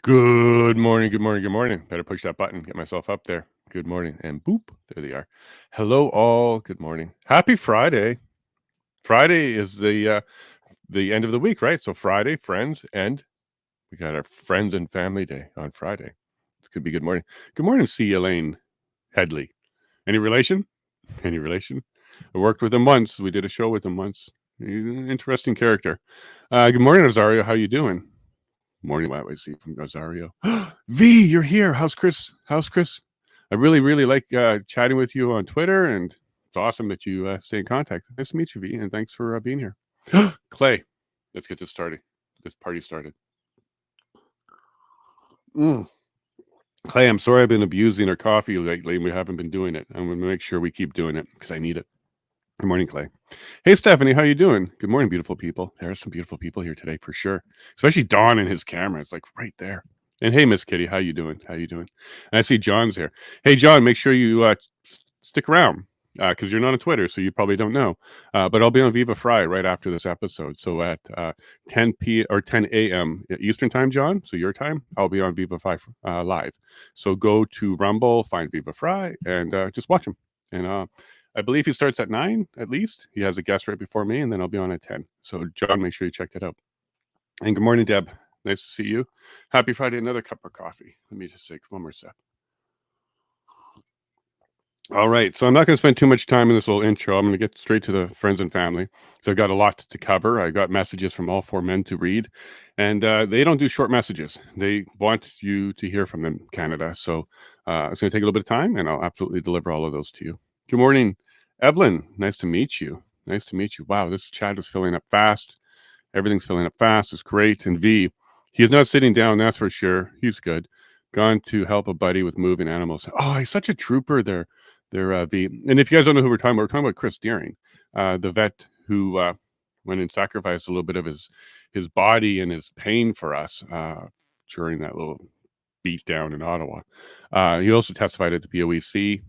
Good morning, good morning, good morning. Better push that button, get myself up there. Good morning, and boop, there they are. Hello, all. Good morning. Happy Friday. Friday is the end of the week, right? So Friday, friends, and we got our friends and family day on Friday. It could be good morning. Good morning, C. Elaine Headley. Any relation? Any relation? I worked with him once. We did a show with him once. He's an interesting character. Good morning, Rosario. How you doing? Morning, what I see from Rosario. V, you're here. How's Chris? How's Chris? I really like chatting with you on Twitter, and it's awesome that you stay in contact. Nice to meet you, V, and thanks for being here. Clay, let's get this started. This party started. Clay, I'm sorry I've been abusing our coffee lately, and we haven't been doing it. I'm going to make sure we keep doing it because I need it. Good morning, Clay. Hey, Stephanie, how you doing? Good morning, beautiful people. There are some beautiful people here today for sure, especially Don and his camera. It's like right there. And hey, Miss Kitty, how you doing? How you doing? And I see John's here. Hey, John, make sure you stick around because you're not on Twitter, so you probably don't know. But I'll be on Viva Fry right after this episode. So at 10 p or 10 a.m. Eastern time, John. So your time, I'll be on Viva Fry live. So go to Rumble, find Viva Fry, and just watch him. And I believe he starts at 9 at least. He has a guest right before me, and then I'll be on at 10. So, John, make sure you check that out. And good morning, Deb. Nice to see you. Happy Friday. Another cup of coffee. Let me just take one more sip. All right. So, I'm not going to spend too much time in this little intro. I'm going to get straight to the friends and family. So, I've got a lot to cover. I got messages from all four men to read, and they don't do short messages. They want you to hear from them, Canada. So, it's going to take a little bit of time, and I'll absolutely deliver all of those to you. Good morning, Evelyn. Nice to meet you. Nice to meet you. Wow, this chat is filling up fast. Everything's filling up fast. It's great. And V, he is not sitting down, that's for sure. He's good. Gone to help a buddy with moving animals. Oh, he's such a trooper there, V. And if you guys don't know who we're talking about Chris Deering, the vet who went and sacrificed a little bit of his body and his pain for us during that little beat down in Ottawa. He also testified at the POEC.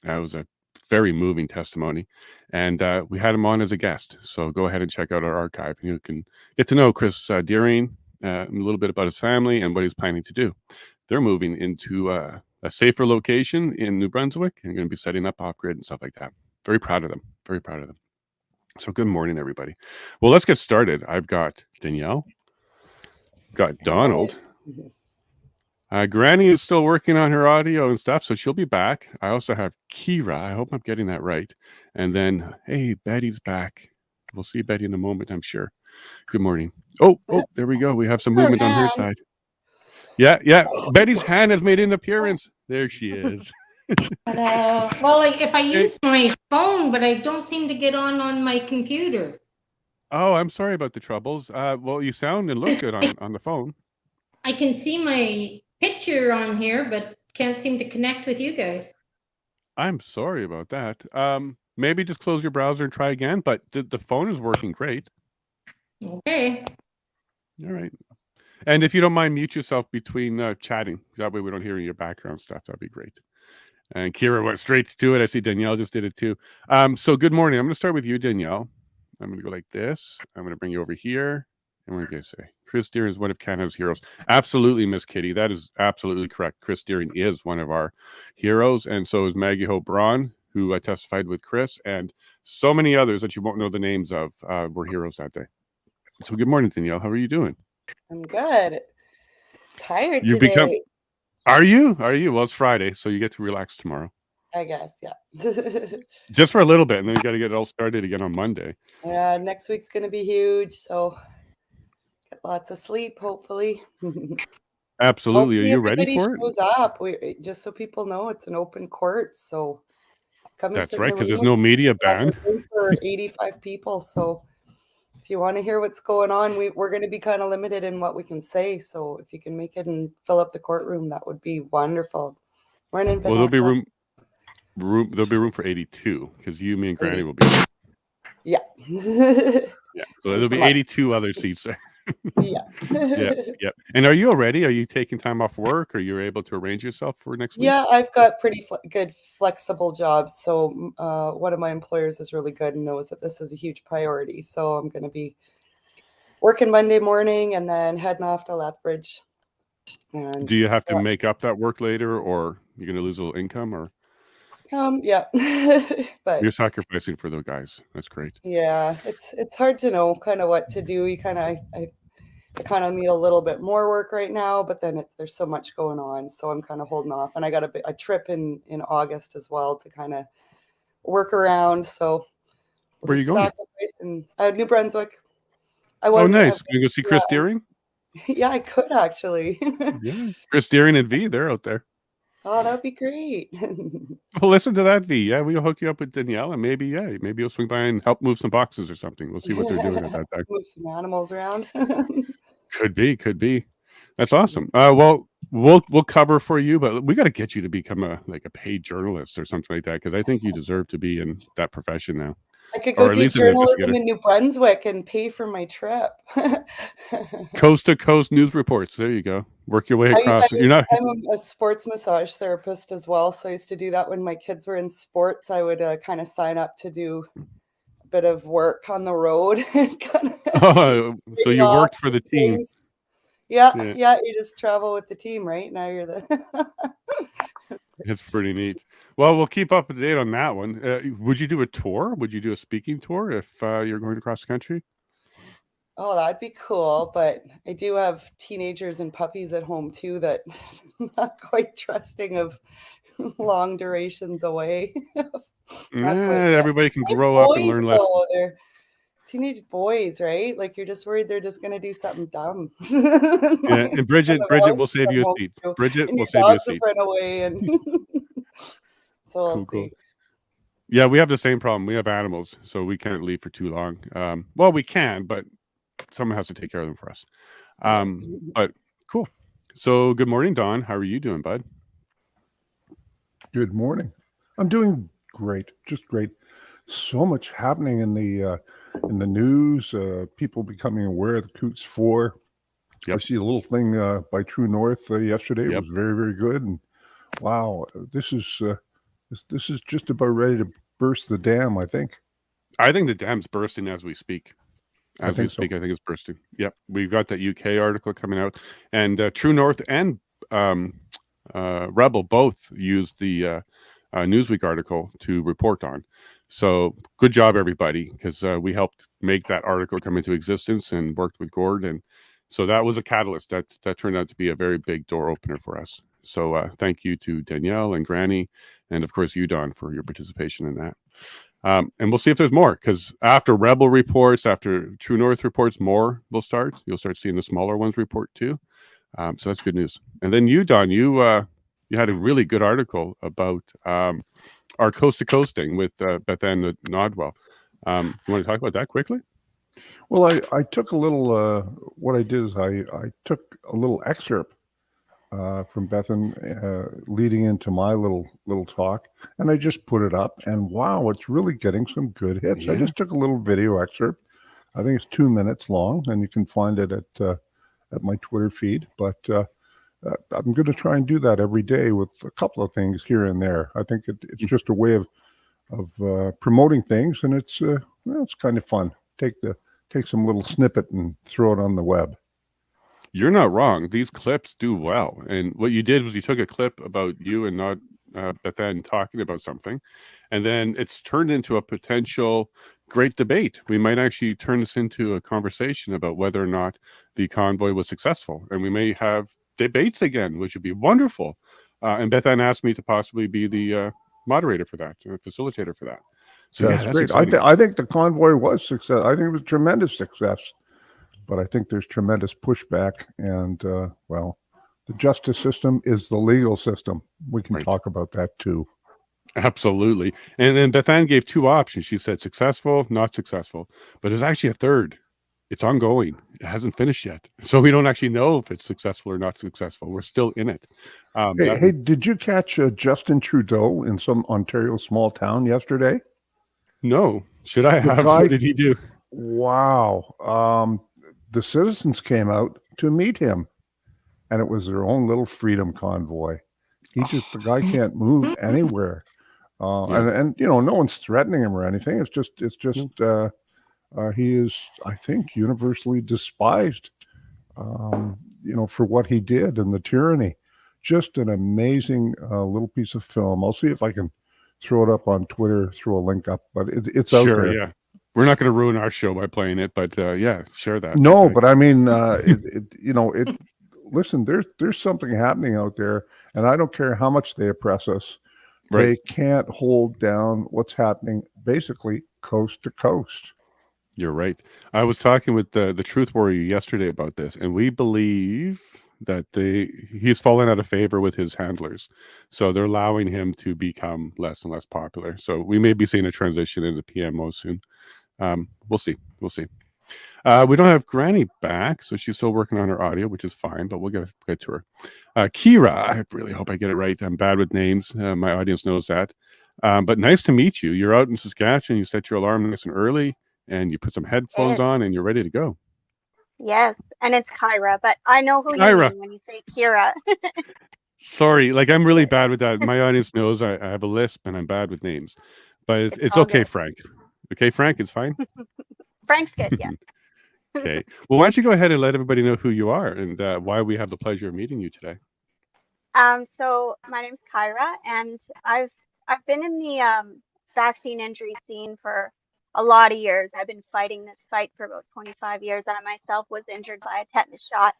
It was a very moving testimony, and we had him on as a guest. So go ahead and check out our archive, and you can get to know Chris Deering, a little bit about his family and what he's planning to do. They're moving into a safer location in New Brunswick and going to be setting up off grid and stuff like that. Very proud of them. Very proud of them. So good morning, everybody. Well, let's get started. I've got Danielle, got Donald. Granny is still working on her audio and stuff, so she'll be back. I also have Kira. I hope I'm getting that right. And then, hey, Betty's back. We'll see Betty in a moment, I'm sure. Good morning. Oh, there we go. We have some movement on her side. Yeah. Betty's hand has made an appearance. There she is. Well, if I use my phone, but I don't seem to get on my computer. Oh, I'm sorry about the troubles. Well, you sound and look good on the phone. I can see my picture on here, but can't seem to connect with you guys. I'm sorry about that. Maybe just close your browser and try again, but the phone is working great. Okay. All right. And if you don't mind, mute yourself between chatting. That way we don't hear your background stuff. That'd be great. And Kira went straight to it. I see Danielle just did it too. So good morning. I'm going to start with you, Danielle. I'm going to go like this. I'm going to bring you over here. And what are you going to say? Chris Deering is one of Canada's heroes. Absolutely, Miss Kitty. That is absolutely correct. Chris Deering is one of our heroes. And so is Maggie Hope Braun, who testified with Chris. And so many others that you won't know the names of were heroes that day. So good morning, Danielle. How are you doing? I'm good. Tired You today. become. Are you? Well, it's Friday, so you get to relax tomorrow. I guess, yeah. Just for a little bit, and then you got to get it all started again on Monday. Yeah, next week's going to be huge, so get lots of sleep, hopefully. Absolutely. Hopefully Are you ready for it? shows up. Just so people know, it's an open court, so come and That's sit right, in the because room. there's no media ban. For 85 people, so if you want to hear what's going on, we're going to be kind of limited in what we can say. So if you can make it and fill up the courtroom, that would be wonderful. Morning, Vanessa. Well, there'll be room for 82 because you, me, and Granny will be there. Yeah. Yeah. So there'll be 82 other seats there. Yeah. Yeah. And are you already? Are you taking time off work? Or you're able to arrange yourself for next week? Yeah, I've got pretty good flexible jobs. So one of my employers is really good and knows that this is a huge priority. So I'm going to be working Monday morning and then heading off to Lethbridge And Do you have to make up that work later, or you're going to lose a little income, or yeah, but you're sacrificing for those guys? That's great. yeah, it's hard to know kind of what to do. You kind of I kind of need a little bit more work right now, but then there's so much going on, so I'm kind of holding off. And I got a trip in August as well to kind of work around. So we'll Where are you just going? sacrifice in New Brunswick. I Oh, wasn't. nice. Can you go see Chris Deering? Yeah, I could actually. Yeah, Chris Deering and V, they're out there. Oh, that'd be great. Well, listen to that, V. Yeah, we'll hook you up with Danielle, and maybe you'll swing by and help move some boxes or something. We'll see what they're doing at that time. Move some animals around. Could be. That's awesome. Well, we'll cover for you, but we got to get you to become a paid journalist or something like that, because I think you deserve to be in that profession now. I could Or go at do least an journalism investigator. in New Brunswick and pay for my trip. Coast to coast news reports. There you go. Work your way across. I'm a sports massage therapist as well, so I used to do that when my kids were in sports. I would kind of sign up to do a bit of work on the road. Oh, so you worked for the team. Yeah, you just travel with the team, right? Now you're the It's pretty neat. Well, we'll keep up to date on that one. Would you do a tour? Would you do a speaking tour if you're going across the country? Oh, that'd be cool. But I do have teenagers and puppies at home too that I'm not quite trusting of long durations away. Everybody can grow up and learn lessons. They're teenage boys, right? Like you're just worried they're just going to do something dumb. Yeah, and Bridget will save you a seat. Bridget will save you a seat. Run away and so we'll see. Cool. Yeah, we have the same problem. We have animals, so we can't leave for too long. Well, we can, but someone has to take care of them for us. But cool. So good morning, Don. How are you doing, bud? Good morning. I'm doing great, just great. So much happening in the news. People becoming aware of the Coutts Four. Yep. I see a little thing by True North yesterday. It was very, very good. And wow, this is just about ready to burst the dam. I think the dam's bursting as we speak. I think it's bursting. Yep, we've got that UK article coming out, and True North and Rebel both used the Newsweek article to report on. So good job, everybody, because we helped make that article come into existence and worked with Gord, and so that was a catalyst that turned out to be a very big door opener for us. So thank you to Danielle and Granny, and of course you, Don, for your participation in that. And we'll see if there's more, because after Rebel reports, after True North reports, more will start. You'll start seeing the smaller ones report too. So that's good news. And then you, Don, you had a really good article about our coast to coast thing with Beth Ann Nodwell. You want to talk about that quickly? Well, I took a little. What I did is I took a little excerpt from Bethan leading into my little talk, and I just put it up, and wow, it's really getting some good hits. I just took a little video excerpt. I think it's 2 minutes long, and you can find it at my Twitter feed. But I'm going to try and do that every day with a couple of things here and there. I think it's just a way of promoting things, and it's kind of fun. Take some little snippet and throw it on the web. You're not wrong. These clips do well. And what you did was you took a clip about you and not Beth Ann talking about something, and then it's turned into a potential great debate. We might actually turn this into a conversation about whether or not the convoy was successful, and we may have debates again, which would be wonderful. And Beth Ann asked me to possibly be the moderator for that, facilitator for that. So that's great. I think the convoy was success. I think it was tremendous success. But I think there's tremendous pushback, and well, the justice system is the legal system. We can talk about that too. Absolutely. And then Beth Ann gave two options. She said successful, not successful, but there's actually a third. It's ongoing. It hasn't finished yet, so we don't actually know if it's successful or not successful. We're still in it. Hey, did you catch Justin Trudeau in some Ontario small town yesterday? No. Should I have? What did he do? Wow. The citizens came out to meet him, and it was their own little freedom convoy. The guy can't move anywhere. And no one's threatening him or anything. It's just he is, I think, universally despised for what he did and the tyranny. Just an amazing little piece of film. I'll see if I can throw it up on Twitter, throw a link up, but it's out Sure, there. yeah. We're not going to ruin our show by playing it, but yeah, share that. No, Okay. but I mean, listen, there's something happening out there, and I don't care how much they oppress us. Right. They can't hold down what's happening basically coast to coast. You're right. I was talking with the Truth Warrior yesterday about this, and we believe that he's fallen out of favor with his handlers. So they're allowing him to become less and less popular. So we may be seeing a transition into PMO soon. We'll see. We'll see. We don't have Granny back, so she's still working on her audio, which is fine, but we'll get to her. Kira, I really hope I get it right. I'm bad with names. My audience knows that. But nice to meet you. You're out in Saskatchewan. You set your alarm nice and early, and you put some headphones on, and you're ready to go. Yes, and it's Kyra, but I know who you mean when you say Kira. Sorry, I'm really bad with that. My audience knows I have a lisp, and I'm bad with names. But it's okay, good. Frank. Okay, Frank, it's fine? Frank's good, yeah. Okay. Well, why don't you go ahead and let everybody know who you are and why we have the pleasure of meeting you today. So my name's Kyra, and I've been in the vaccine injury scene for a lot of years. I've been fighting this fight for about 25 years. I myself was injured by a tetanus shot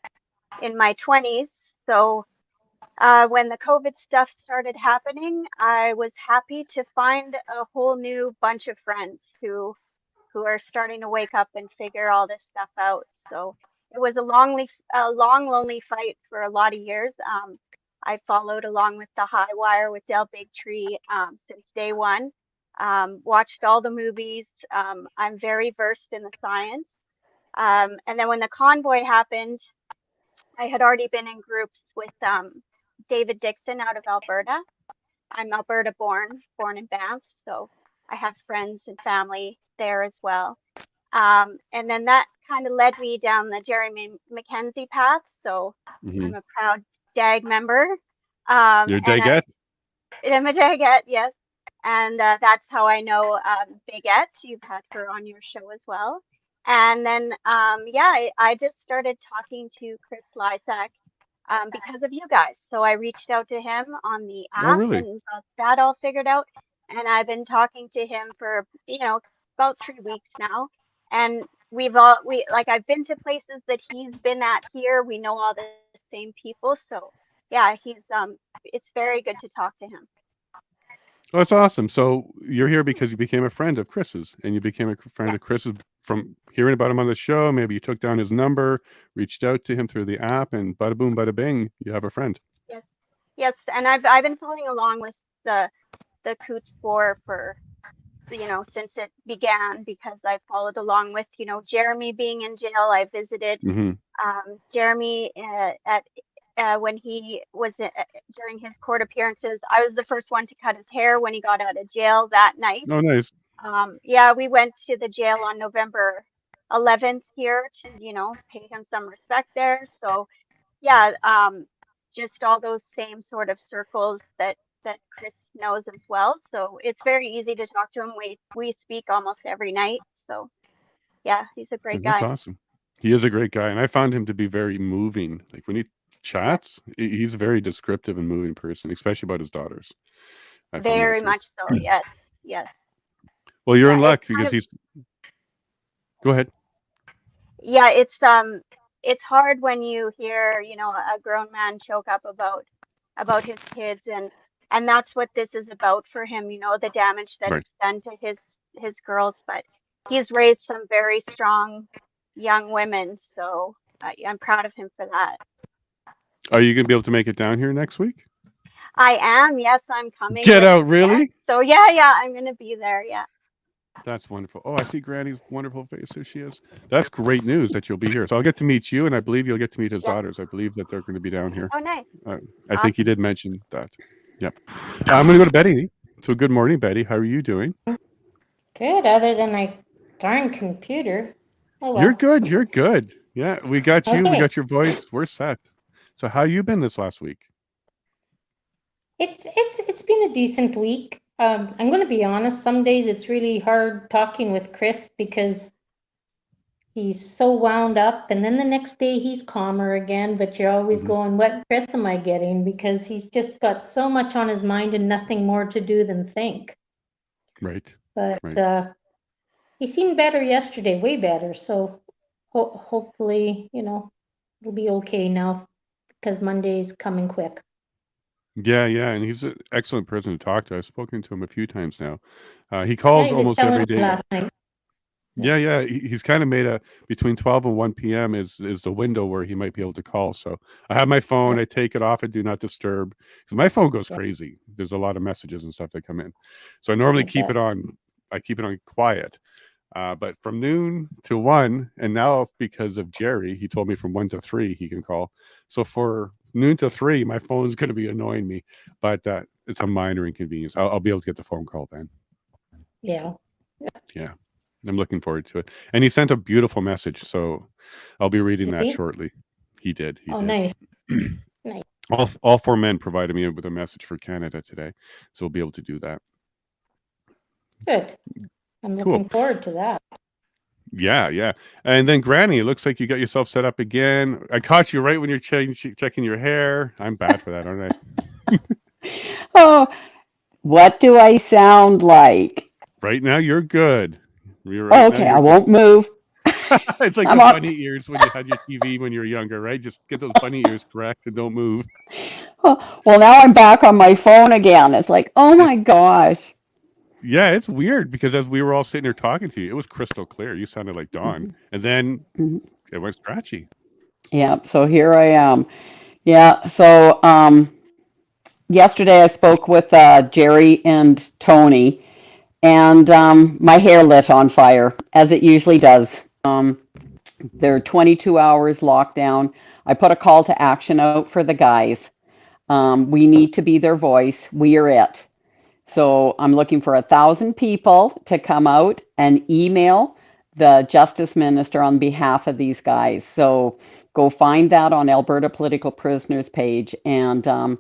in my 20s. So when the COVID stuff started happening, I was happy to find a whole new bunch of friends who are starting to wake up and figure all this stuff out. So it was a long, lonely fight for a lot of years. I followed along with the High Wire with Del Bigtree since day one. Watched all the movies. I'm very versed in the science. And then when the convoy happened, I had already been in groups with David Dixon out of Alberta. I'm Alberta born in Banff, so I have friends and family there as well. And then that kind of led me down the Jeremy Mackenzie path. So I'm a proud DAG member. You're a Daggett? I'm a Daggett, yes. And that's how I know Bigette. You've had her on your show as well. And then, I just started talking to Chris Lysak because of you guys. So I reached out to him on the app and got that all figured out. And I've been talking to him for, about 3 weeks now. And I've been to places that he's been at here. We know all the same people. So yeah, it's very good to talk to him. Oh, that's awesome. So you're here because you became a friend of Chris's, and you became a friend of Chris's from hearing about him on the show. Maybe you took down his number, reached out to him through the app, and bada boom, bada bing, you have a friend. Yes. And I've been following along with the Coutts Four for, since it began, because I followed along with, Jeremy being in jail. I visited Jeremy when he was during his court appearances. I was the first one to cut his hair when he got out of jail that night. Oh, nice. We went to the jail on November 11th here to, pay him some respect there. So just all those same sort of circles that Chris knows as well. So it's very easy to talk to him. We speak almost every night. So yeah, he's a great guy. That's awesome. He is a great guy. And I found him to be very moving. Like when he chats, he's a very descriptive and moving person, especially about his daughters. Very much so. Yes. Well, you're in luck because he's. Go ahead. Yeah, it's hard when you hear, a grown man choke up about his kids, and that's what this is about for him. The damage that it's done to his girls, but he's raised some very strong young women, so I'm proud of him for that. Are you going to be able to make it down here next week? I am. Yes, I'm coming. Get out, really? So yeah, I'm going to be there. Yeah. That's wonderful. Oh, I see Granny's wonderful face. There she is. That's great news that you'll be here. So I'll get to meet you, and I believe you'll get to meet his daughters. I believe that they're going to be down here. Oh, nice. I think he did mention that. Yep. I'm going to go to Betty. So good morning, Betty. How are you doing? Good, other than my darn computer. Oh, well. You're good. Yeah, we got you. Okay. We got your voice. We're set. So how you been this last week? It's been a decent week. I'm going to be honest. Some days it's really hard talking with Chris because he's so wound up, and then the next day he's calmer again, but you're always Mhm. going, what press am I getting? Because he's just got so much on his mind and nothing more to do than think. Right. But Right. he seemed better yesterday, way better. So hopefully, it'll be okay now because Monday's coming quick. Yeah, yeah, and he's an excellent person to talk to. I've spoken to him a few times now. He Yeah, calls he was almost telling every me day. last night. Yeah, yeah, he's kind of made a between 12 and 1 p.m. is the window where he might be able to call. So I have my phone. I take it off and do not disturb because my phone goes Yeah. crazy. There's a lot of messages and stuff that come in. So I normally I keep bet. it on. I keep it on quiet. But from noon to 1, and now because of Jerry, he told me from 1 to 3 he can call. So for noon to 3, my phone's going to be annoying me, but it's a minor inconvenience. I'll be able to get the phone call then. Yeah. Yeah, I'm looking forward to it. And he sent a beautiful message, so I'll be reading Did that he? shortly. He did. He Oh, did. nice. Nice. All 4 men provided me with a message for Canada today, so we'll be able to do that. Good. I'm Cool. looking forward to that. Yeah, yeah. And then Granny, it looks like you got yourself set up again. I caught you right when you're checking your hair. I'm bad for that, aren't I? Oh, what do I sound like? Right now, you're good. Right now, Okay, I you're good. won't move. It's like I'm the on. bunny ears when you had your TV when you were younger, right? Just get those bunny ears correct and don't move. Oh, well, now I'm back on my phone again. It's like, oh my gosh. Yeah, it's weird because as we were all sitting there talking to you, it was crystal clear. You sounded like Dawn. Mhm, And then mhm. it went scratchy. Yeah, so here I am. Yeah, so yesterday I spoke with Jerry and Tony, and my hair lit on fire, as it usually does. They're 22 hours lockdown. I put a call to action out for the guys. We need to be their voice. We are it. So I'm looking for 1,000 people to come out and email the justice minister on behalf of these guys. So go find that on Alberta Political Prisoners page, and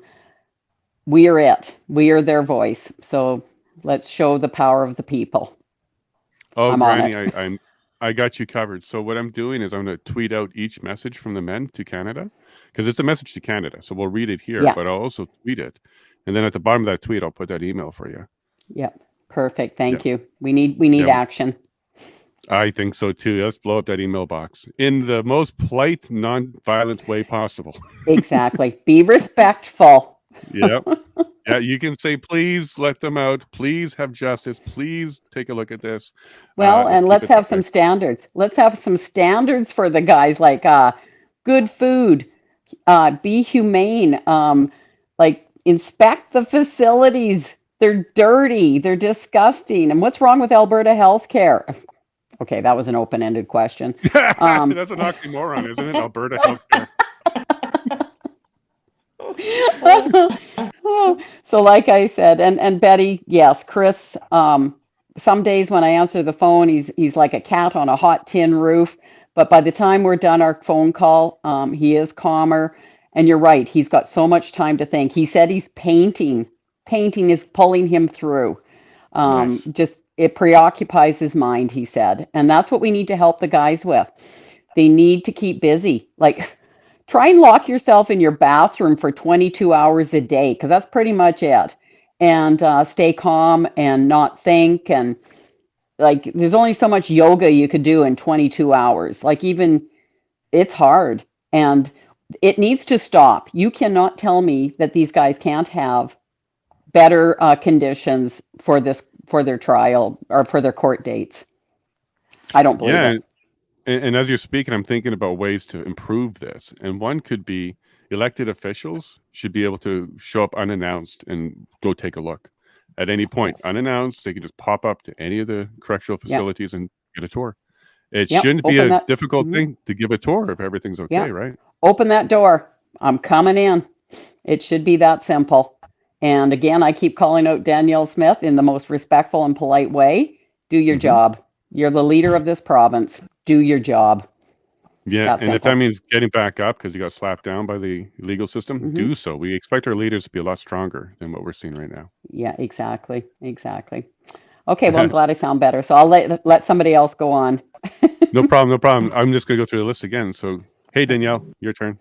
we are it. We are their voice. So let's show the power of the people. Oh, I'm on Granny, it. I got you covered. So what I'm doing is I'm going to tweet out each message from the men to Canada because it's a message to Canada. So we'll read it here, Yeah. but I'll also tweet it. And then at the bottom of that tweet, I'll put that email for you. Yep. Perfect. Yeah. Thank you. We need Yeah. action. I think so too. Let's blow up that email box in the most polite, non-violent way possible. Exactly. Be respectful. Yeah. Yeah, you can say, please let them out. Please have justice. Please take a look at this. Well, Let's and keep let's it that have some way. standards. Let's have some standards for the guys, like good food, be humane, like inspect the facilities. They're dirty, they're disgusting. And what's wrong with Alberta healthcare? Okay, that was an open-ended question. That's an oxymoron, isn't it? Alberta healthcare. So like I said, and Betty, yes, Chris, some days when I answer the phone, he's like a cat on a hot tin roof. But by the time we're done our phone call, he is calmer. And you're right, he's got so much time to think. He said he's painting. Painting is pulling him through. Nice. Just it preoccupies his mind, he said. And that's what we need to help the guys with. They need to keep busy. Like, try and lock yourself in your bathroom for 22 hours a day, because that's pretty much it. And stay calm and not think. And like, there's only so much yoga you could do in 22 hours. Like, even it's hard. And it needs to stop. You cannot tell me that these guys can't have better conditions for their trial or for their court dates. I don't believe Yeah. it. And as you're speaking, I'm thinking about ways to improve this. And one could be elected officials should be able to show up unannounced and go take a look at any point. Yes. Unannounced, they can just pop up to any of the correctional Yep. facilities and get a tour. It Yep. shouldn't be Open a that. difficult Mhm. thing to give a tour if everything's okay, Yeah. right? Open that door. I'm coming in. It should be that simple. And again, I keep calling out Danielle Smith in the most respectful and polite way. Do your Mhm. job. You're the leader of this province. Do your job. Yeah, That and if that simple. means getting back up because you got slapped down by the legal system, Hmm. do so. We expect our leaders to be a lot stronger than what we're seeing right now. Yeah, exactly. Exactly. Okay, well, I'm glad I sound better. So I'll let somebody else go on. No problem, no problem. I'm just gonna go through the list again. So, hey Danielle, your turn.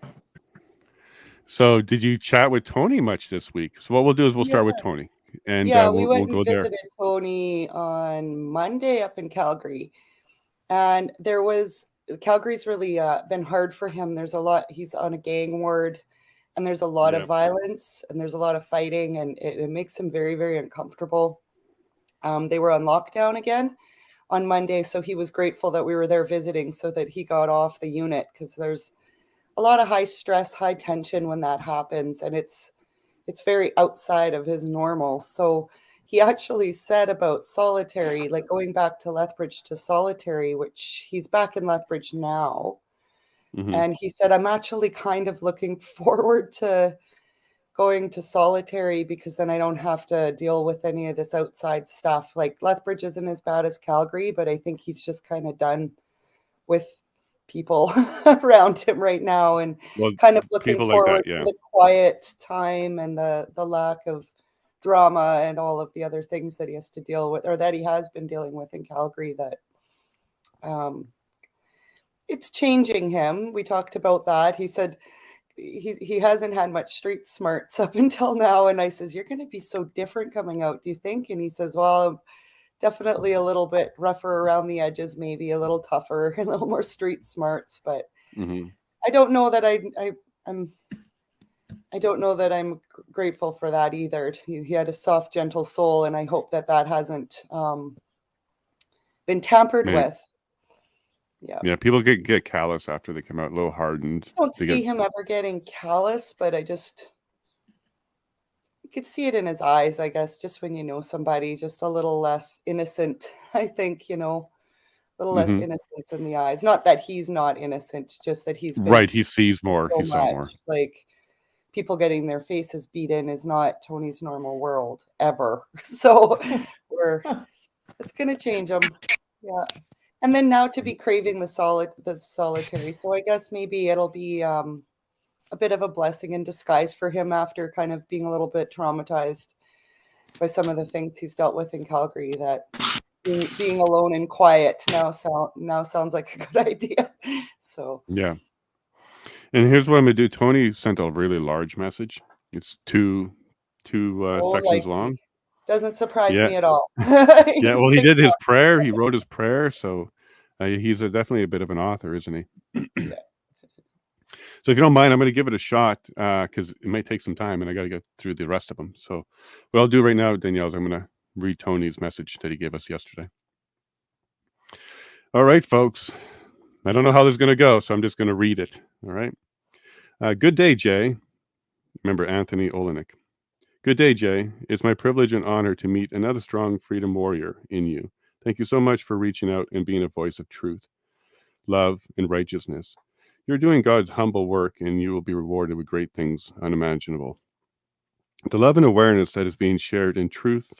So, did you chat with Tony much this week? So, what we'll do is we'll start with Tony, and Yeah, we we'll went and go there. visited Tony on Monday up in Calgary. And Calgary's really been hard for him. There's a lot, he's on a gang ward, and there's a lot of violence, and there's a lot of fighting, and it makes him very, very uncomfortable. They were on lockdown again on Monday, so he was grateful that we were there visiting so that he got off the unit, because there's a lot of high stress, high tension when that happens, and it's very outside of his normal. So he actually said about solitary, like going back to Lethbridge to solitary, which he's back in Lethbridge now. Mhm. And he said, I'm actually kind of looking forward to going to solitary, because then I don't have to deal with any of this outside stuff. Like Lethbridge isn't as bad as Calgary, but I think he's just kind of done with people around him right now, and Well, kind of looking people like forward that, yeah. to the quiet time and the lack of drama and all of the other things that he has to deal with, or that he has been dealing with in Calgary, that it's changing him. We talked about that. He said he hasn't had much street smarts up until now, and I says, you're going to be so different coming out, do you think? And he says, well, definitely a little bit rougher around the edges, maybe a little tougher, a little more street smarts, but Mhm. I don't know that I don't know that I'm grateful for that either. He had a soft, gentle soul, and I hope that hasn't been tampered Man, with. yeah, people get callous after they come out, a little hardened. I don't They see get him ever getting callous, but you could see it in his eyes, I guess, just when you know somebody, just a little less innocent. I think, a little less Mhm. innocence in the eyes. Not that he's not innocent, just that he's been Right. He sees more. so He saw much. more. Like, people getting their faces beat in is not Tony's normal world ever. So it's going to change him. Yeah. And then now to be craving the solitary. So I guess maybe it'll be a bit of a blessing in disguise for him, after kind of being a little bit traumatized by some of the things he's dealt with in Calgary, that being alone and quiet now sounds like a good idea. So Yeah. And here's what I'm gonna do. Tony sent a really large message. It's two sections long. doesn't surprise Yeah. me at all. Yeah. Well, he did his prayer. He wrote his prayer. So he's definitely a bit of an author, isn't he? Yeah. So if you don't mind, I'm going to give it a shot because it may take some time and I got to get through the rest of them. So what I'll do right now, Danielle, is I'm going to read Tony's message that he gave us yesterday. All right, folks. I don't know how this is going to go, so I'm just going to read it. All right. Good day, Jay. Remember Anthony Olenek. Good day, Jay. It's my privilege and honor to meet another strong freedom warrior in you. Thank you so much for reaching out and being a voice of truth, love, and righteousness. You're doing God's humble work, and you will be rewarded with great things unimaginable. The love and awareness that is being shared in truth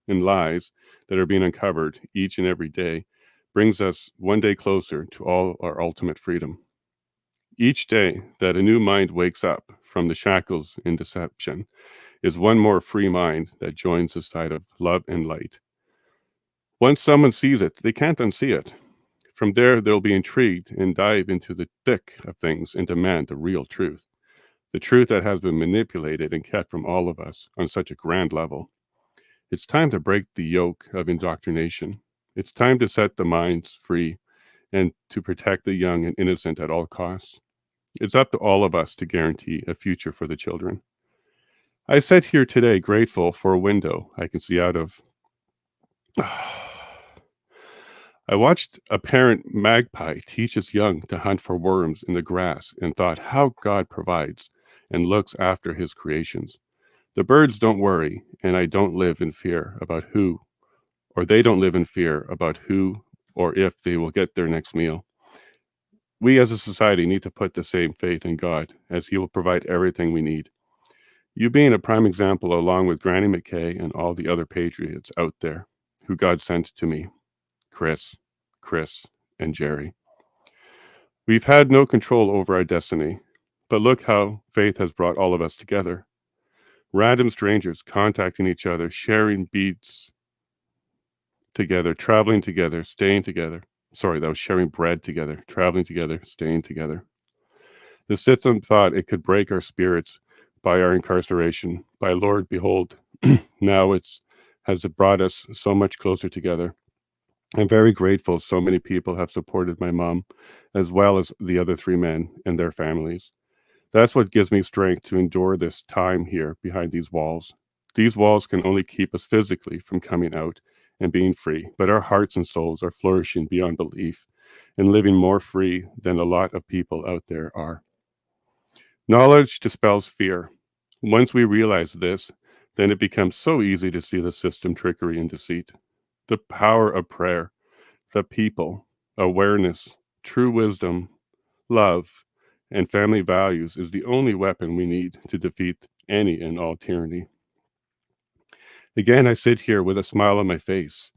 and lies that are being uncovered each and every day brings us one day closer to all our ultimate freedom. Each day that a new mind wakes up from the shackles and deception is one more free mind that joins the side of love and light. Once someone sees it, they can't unsee it. From there, they'll be intrigued and dive into the thick of things and demand the real truth, the truth that has been manipulated and kept from all of us on such a grand level. It's time to break the yoke of indoctrination. It's time to set the minds free and to protect the young and innocent at all costs. It's up to all of us to guarantee a future for the children. I sit here today grateful for a window I can see out of. I watched a parent magpie teach its young to hunt for worms in the grass and thought how God provides and looks after his creations. The birds don't worry, and I don't live in fear about who, or they don't live in fear about who or if they will get their next meal. We as a society need to put the same faith in God, as he will provide everything we need. You being a prime example, along with Granny Mackay and all the other patriots out there who God sent to me, Chris, and Jerry. We've had no control over our destiny, but look how faith has brought all of us together. Random strangers contacting each other, sharing beats together, traveling together, staying together, that was sharing bread together, traveling together, staying together. The system thought it could break our spirits by our incarceration. By Lord, behold, now has it brought us so much closer together. I'm very grateful so many people have supported my mom, as well as the other 3 men and their families. That's what gives me strength to endure this time here behind these walls. These walls can only keep us physically from coming out and being free, but our hearts and souls are flourishing beyond belief and living more free than a lot of people out there are. Knowledge dispels fear. Once we realize this, then it becomes so easy to see the system trickery and deceit. The power of prayer, the people, awareness, true wisdom, love, and family values is the only weapon we need to defeat any and all tyranny. Again, I sit here with a smile on my face,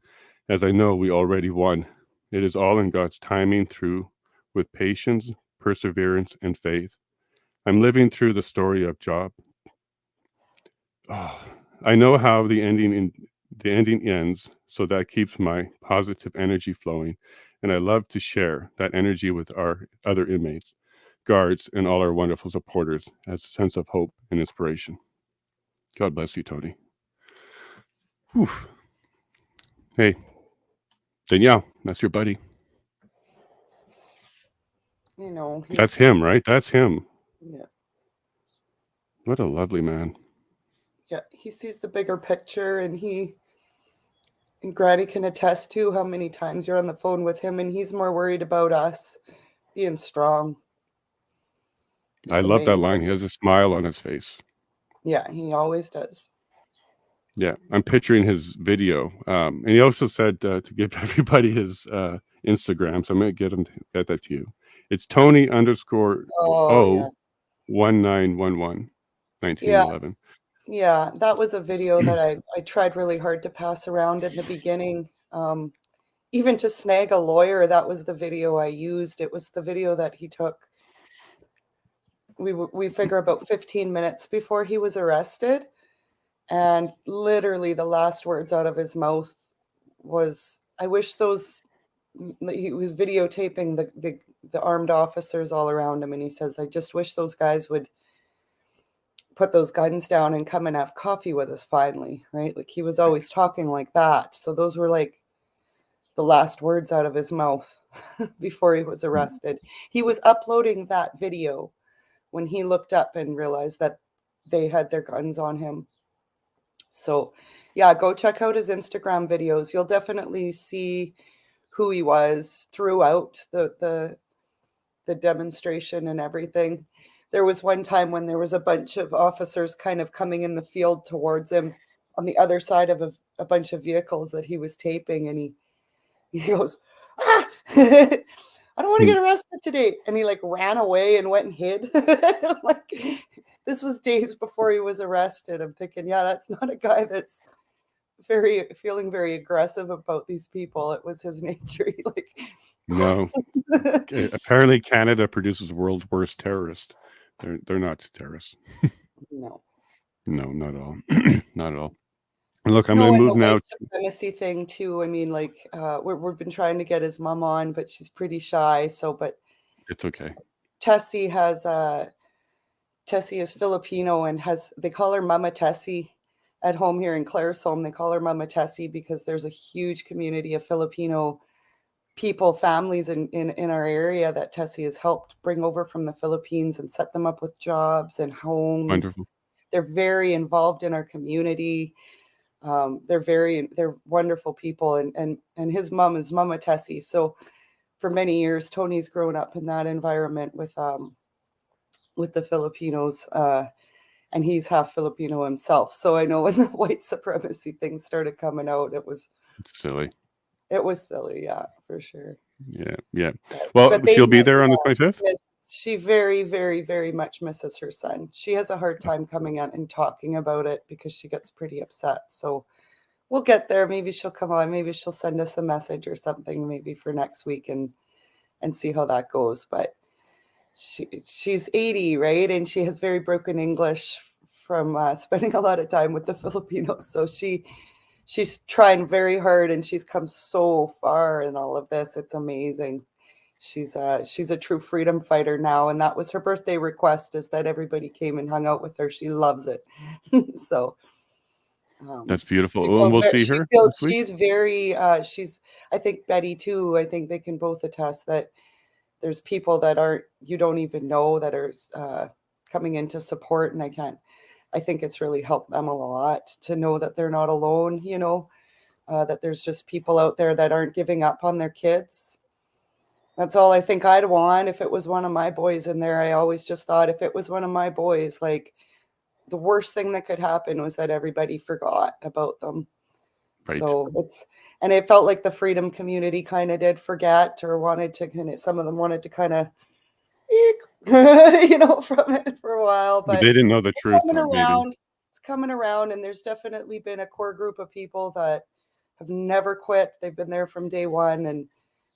as I know we already won. It is all in God's timing through with patience, perseverance, and faith. I'm living through the story of Job. Oh, I know how the ending ends, so that keeps my positive energy flowing, and I love to share that energy with our other inmates, guards, and all our wonderful supporters as a sense of hope and inspiration. God bless you, Tony. Whew. Hey, Danielle, that's your buddy. You know, That's him, right? That's him. Yeah. What a lovely man. Yeah, he sees the bigger picture, and Granny can attest to how many times you're on the phone with him, and he's more worried about us being strong. I love that line. He has a smile on his face. Yeah, he always does. Yeah, I'm picturing his video. And he also said to give everybody his Instagram, so I'm going to get that to you. It's Tony _O 1911 1911. Yeah, that was a video that I tried really hard to pass around in the beginning. Even to snag a lawyer, that was the video I used. It was the video that he took. We figure about 15 minutes before he was arrested. And literally the last words out of his mouth was, I wish those, he was videotaping the armed officers all around him. And he says, I just wish those guys would put those guns down and come and have coffee with us finally, right? Like he was always talking like that. So those were like the last words out of his mouth before he was arrested. He was uploading that video when he looked up and realized that they had their guns on him. So yeah, go check out his Instagram videos. You'll definitely see who he was throughout the demonstration and everything. There was one time when there was a bunch of officers kind of coming in the field towards him on the other side of a bunch of vehicles that he was taping, and he goes, ah! I don't want to get arrested today. And he like ran away and went and hid. Like this was days before he was arrested. I'm thinking, yeah, that's not a guy that's feeling very aggressive about these people. It was his nature. Like no. Apparently Canada produces the world's worst terrorists. They're not terrorists. No. No, not at all. Not at all. Look, I'm going to move now. White supremacy thing too. I mean, like we've been trying to get his mom on, but she's pretty shy. So, but it's okay. Tessie is Filipino and they call her Mama Tessie at home here in Claire's home. They call her Mama Tessie because there's a huge community of Filipino people, families in our area that Tessie has helped bring over from the Philippines and set them up with jobs and homes. Wonderful. They're very involved in our community. They're wonderful people, and his mom is Mama Tessie. So for many years, Tony's grown up in that environment with the Filipinos, and he's half Filipino himself. So I know when the white supremacy thing started coming out, it's silly. It was silly, yeah, for sure. Yeah. Well, she'll be there on the 25th. She very, very, very much misses her son. She has a hard time coming out and talking about it because she gets pretty upset. So we'll get there. Maybe she'll come on. Maybe she'll send us a message or something maybe for next week and see how that goes. But she's 80, right? And she has very broken English from spending a lot of time with the Filipinos. So she she's trying very hard, and she's come so far in all of this. It's amazing. She's a true freedom fighter now, and that was her birthday request, is that everybody came and hung out with her. She loves it. So That's beautiful. she And feels we'll very, see she her feels this week. she's very she's, I think Betty too, I think they can both attest that there's people that you don't even know that are coming into support, and I think it's really helped them a lot to know that they're not alone, that there's just people out there that aren't giving up on their kids. That's all I think I'd want if it was one of my boys in there. I always just thought, if it was one of my boys, like, the worst thing that could happen was that everybody forgot about them. Right. So and it felt like the freedom community kind of did forget, or wanted to some of them wanted to kind of, from it for a while, But but they didn't know the truth. coming Or maybe. around. It's coming around, and there's definitely been a core group of people that have never quit. They've been there from day one, and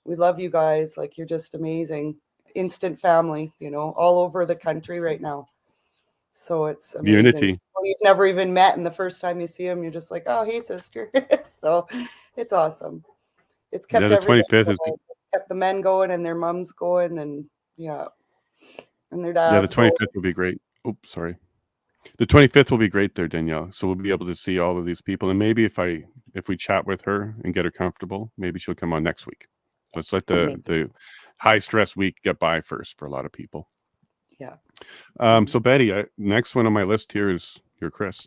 we love you guys. Like, you're just amazing. Instant family, all over the country right now. So it's amazing. Unity. You've never even met, and the first time you see them, you're just like, oh, hey, sister. So it's awesome. It's kept the everybody 25th going. is It's kept the men going, and their moms going, and and their the dads 25th going. will be great. Oh, sorry. The 25th will be great there, Danielle. So we'll be able to see all of these people, and maybe if we chat with her and get her comfortable, maybe she'll come on next week. Let's let the high stress week get by first for a lot of people. Yeah. So Betty, next one on my list here is your Chris.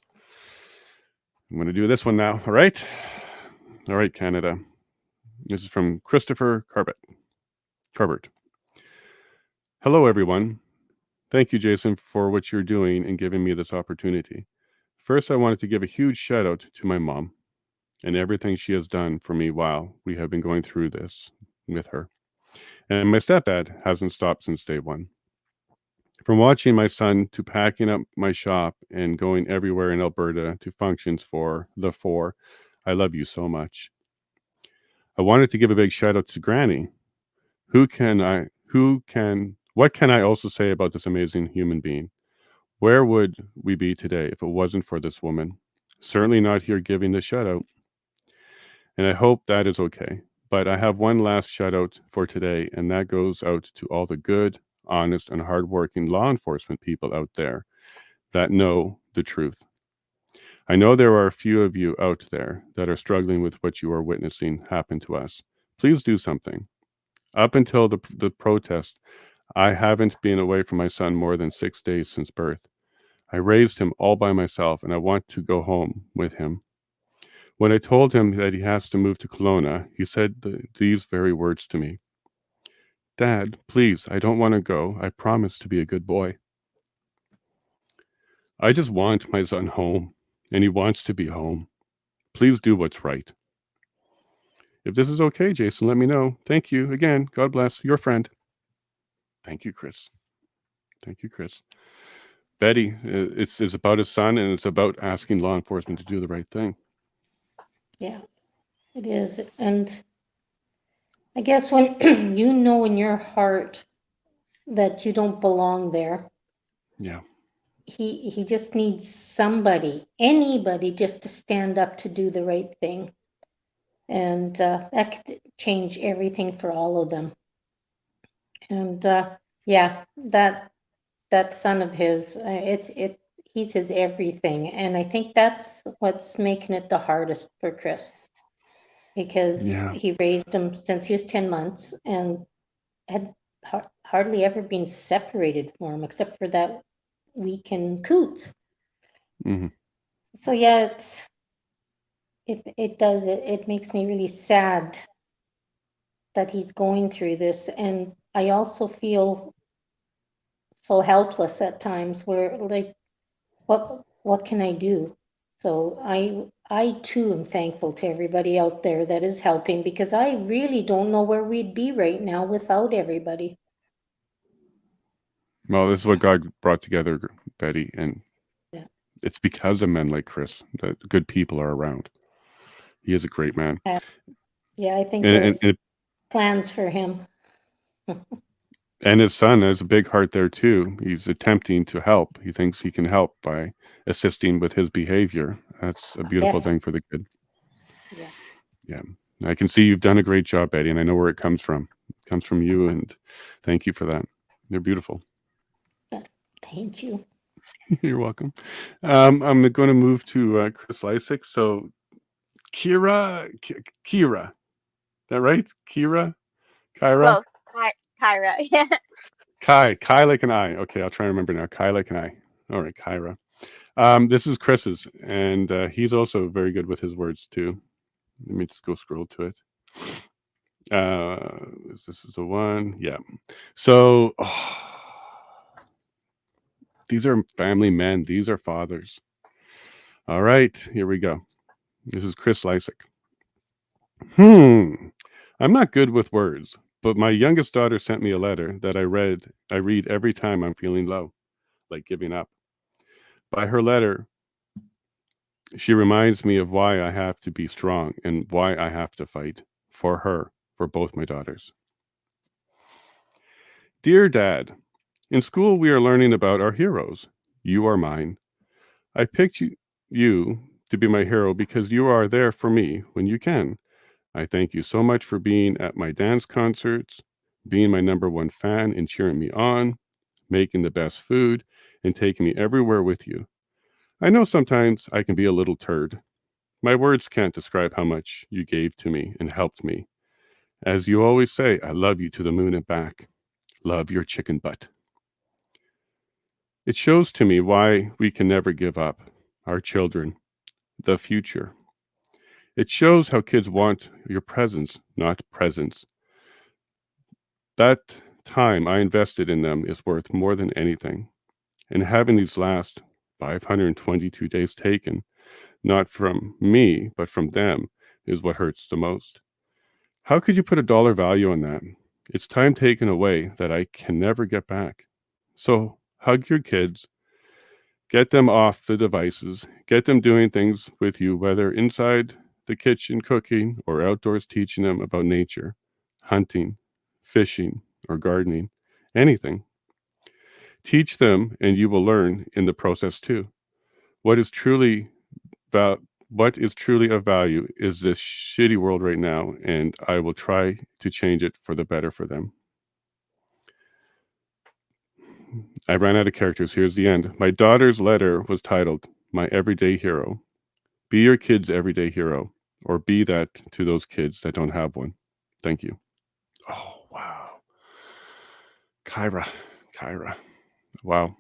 I'm going to do this one now. All right, Canada. This is from Christopher Carbert. Hello, everyone. Thank you, Jason, for what you're doing and giving me this opportunity. First, I wanted to give a huge shout out to my mom and everything she has done for me while we have been going through this with her. And my stepdad hasn't stopped since day one. From watching my son to packing up my shop and going everywhere in Alberta to functions for the Four, I love you so much. I wanted to give a big shout out to Granny. What can I also say about this amazing human being? Where would we be today if it wasn't for this woman? Certainly not here giving this shout out. And I hope that is okay. But I have one last shout out for today, and that goes out to all the good, honest, and hardworking law enforcement people out there that know the truth. I know there are a few of you out there that are struggling with what you are witnessing happen to us. Please do something. Up until the protest, I haven't been away from my son more than 6 days since birth. I raised him all by myself, and I want to go home with him. When I told him that he has to move to Kelowna, he said these very words to me. Dad, please, I don't want to go. I promise to be a good boy. I just want my son home, and he wants to be home. Please do what's right. If this is okay, Jason, let me know. Thank you. Again, God bless. Your friend. Thank you, Chris. Thank you, Chris. Betty, it's about his son, and it's about asking law enforcement to do the right thing. Yeah, it is. And I guess when you know in your heart that you don't belong there, Yeah. he just needs somebody, anybody, just to stand up to do the right thing. And that could change everything for all of them. And that son of his, he's his everything. And I think that's what's making it the hardest for Chris, because he raised him since he was 10 months and had hardly ever been separated from him, except for that week in Coutts. Mm-hmm. So yeah, it makes me really sad that he's going through this. And I also feel so helpless at times, where like, what can I do? So I too am thankful to everybody out there that is helping, because I really don't know where we'd be right now without everybody. Well, this is what God brought together, Betty, and it's because of men like Chris that good people are around. He is a great man. Yeah, I think there's plans for him. And his son has a big heart there too. He's attempting to help. He thinks he can help by assisting with his behavior. That's a beautiful thing for the kid. Yeah. Yeah. I can see you've done a great job, Betty, and I know where it comes from. It comes from you, and thank you for that. They're beautiful. Thank you. You're welcome. I'm going to move to Chris Lysick. So, Kira, Kira, that right? Kyra? Close. Kyra. Yeah. Kai like an I. Okay, I'll try and remember now. Kai like an I. All right, Kyra. This is Chris's, and he's also very good with his words too. Let me just go scroll to it. This is the one. Yeah. So these are family men. These are fathers. All right, here we go. This is Chris Lysick. I'm not good with words, but my youngest daughter sent me a letter that I read every time I'm feeling low, like giving up. By her letter, she reminds me of why I have to be strong and why I have to fight for her, for both my daughters. Dear Dad, in school we are learning about our heroes. You are mine. I picked you to be my hero because you are there for me when you can. I thank you so much for being at my dance concerts, being my #1 fan and cheering me on, making the best food, and taking me everywhere with you. I know sometimes I can be a little turd. My words can't describe how much you gave to me and helped me. As you always say, I love you to the moon and back. Love your chicken butt. It shows to me why we can never give up. Our children, the future. It shows how kids want your presence, not presents. That time I invested in them is worth more than anything. And having these last 522 days taken, not from me, but from them, is what hurts the most. How could you put a dollar value on that? It's time taken away that I can never get back. So hug your kids, get them off the devices, get them doing things with you, whether inside the kitchen cooking or outdoors teaching them about nature, hunting, fishing, or gardening, anything. Teach them and you will learn in the process too. What is truly of value is this shitty world right now, and I will try to change it for the better for them. I ran out of characters. Here's the end. My daughter's letter was titled, My Everyday Hero. Be your kid's everyday hero, or be that to those kids that don't have one. Thank you. Oh, wow. Kyra. Wow.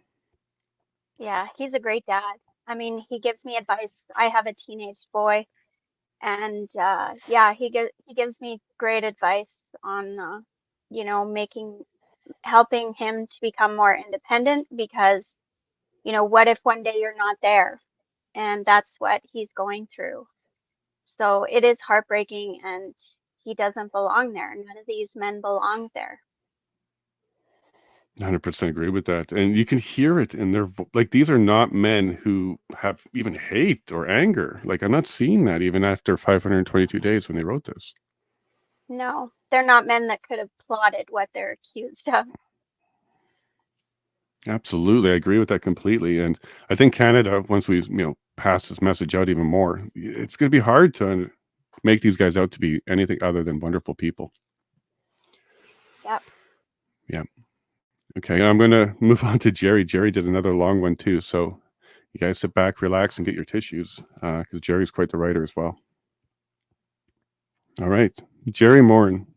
Yeah, he's a great dad. I mean, he gives me advice. I have a teenage boy, and yeah, he gives me great advice on helping him to become more independent because, what if one day you're not there? And that's what he's going through. So it is heartbreaking, and he doesn't belong there. None of these men belong there. 100% agree with that. And you can hear it in their like, these are not men who have even hate or anger. Like, I'm not seeing that even after 522 days when they wrote this. No, they're not men that could have plotted what they're accused of. Absolutely. I agree with that completely. And I think Canada, once we, pass this message out even more, it's going to be hard to make these guys out to be anything other than wonderful people. Yep. Yeah. Okay, I'm going to move on to Jerry. Jerry did another long one too. So you guys sit back, relax, and get your tissues because Jerry's quite the writer as well. All right. Jerry Morin,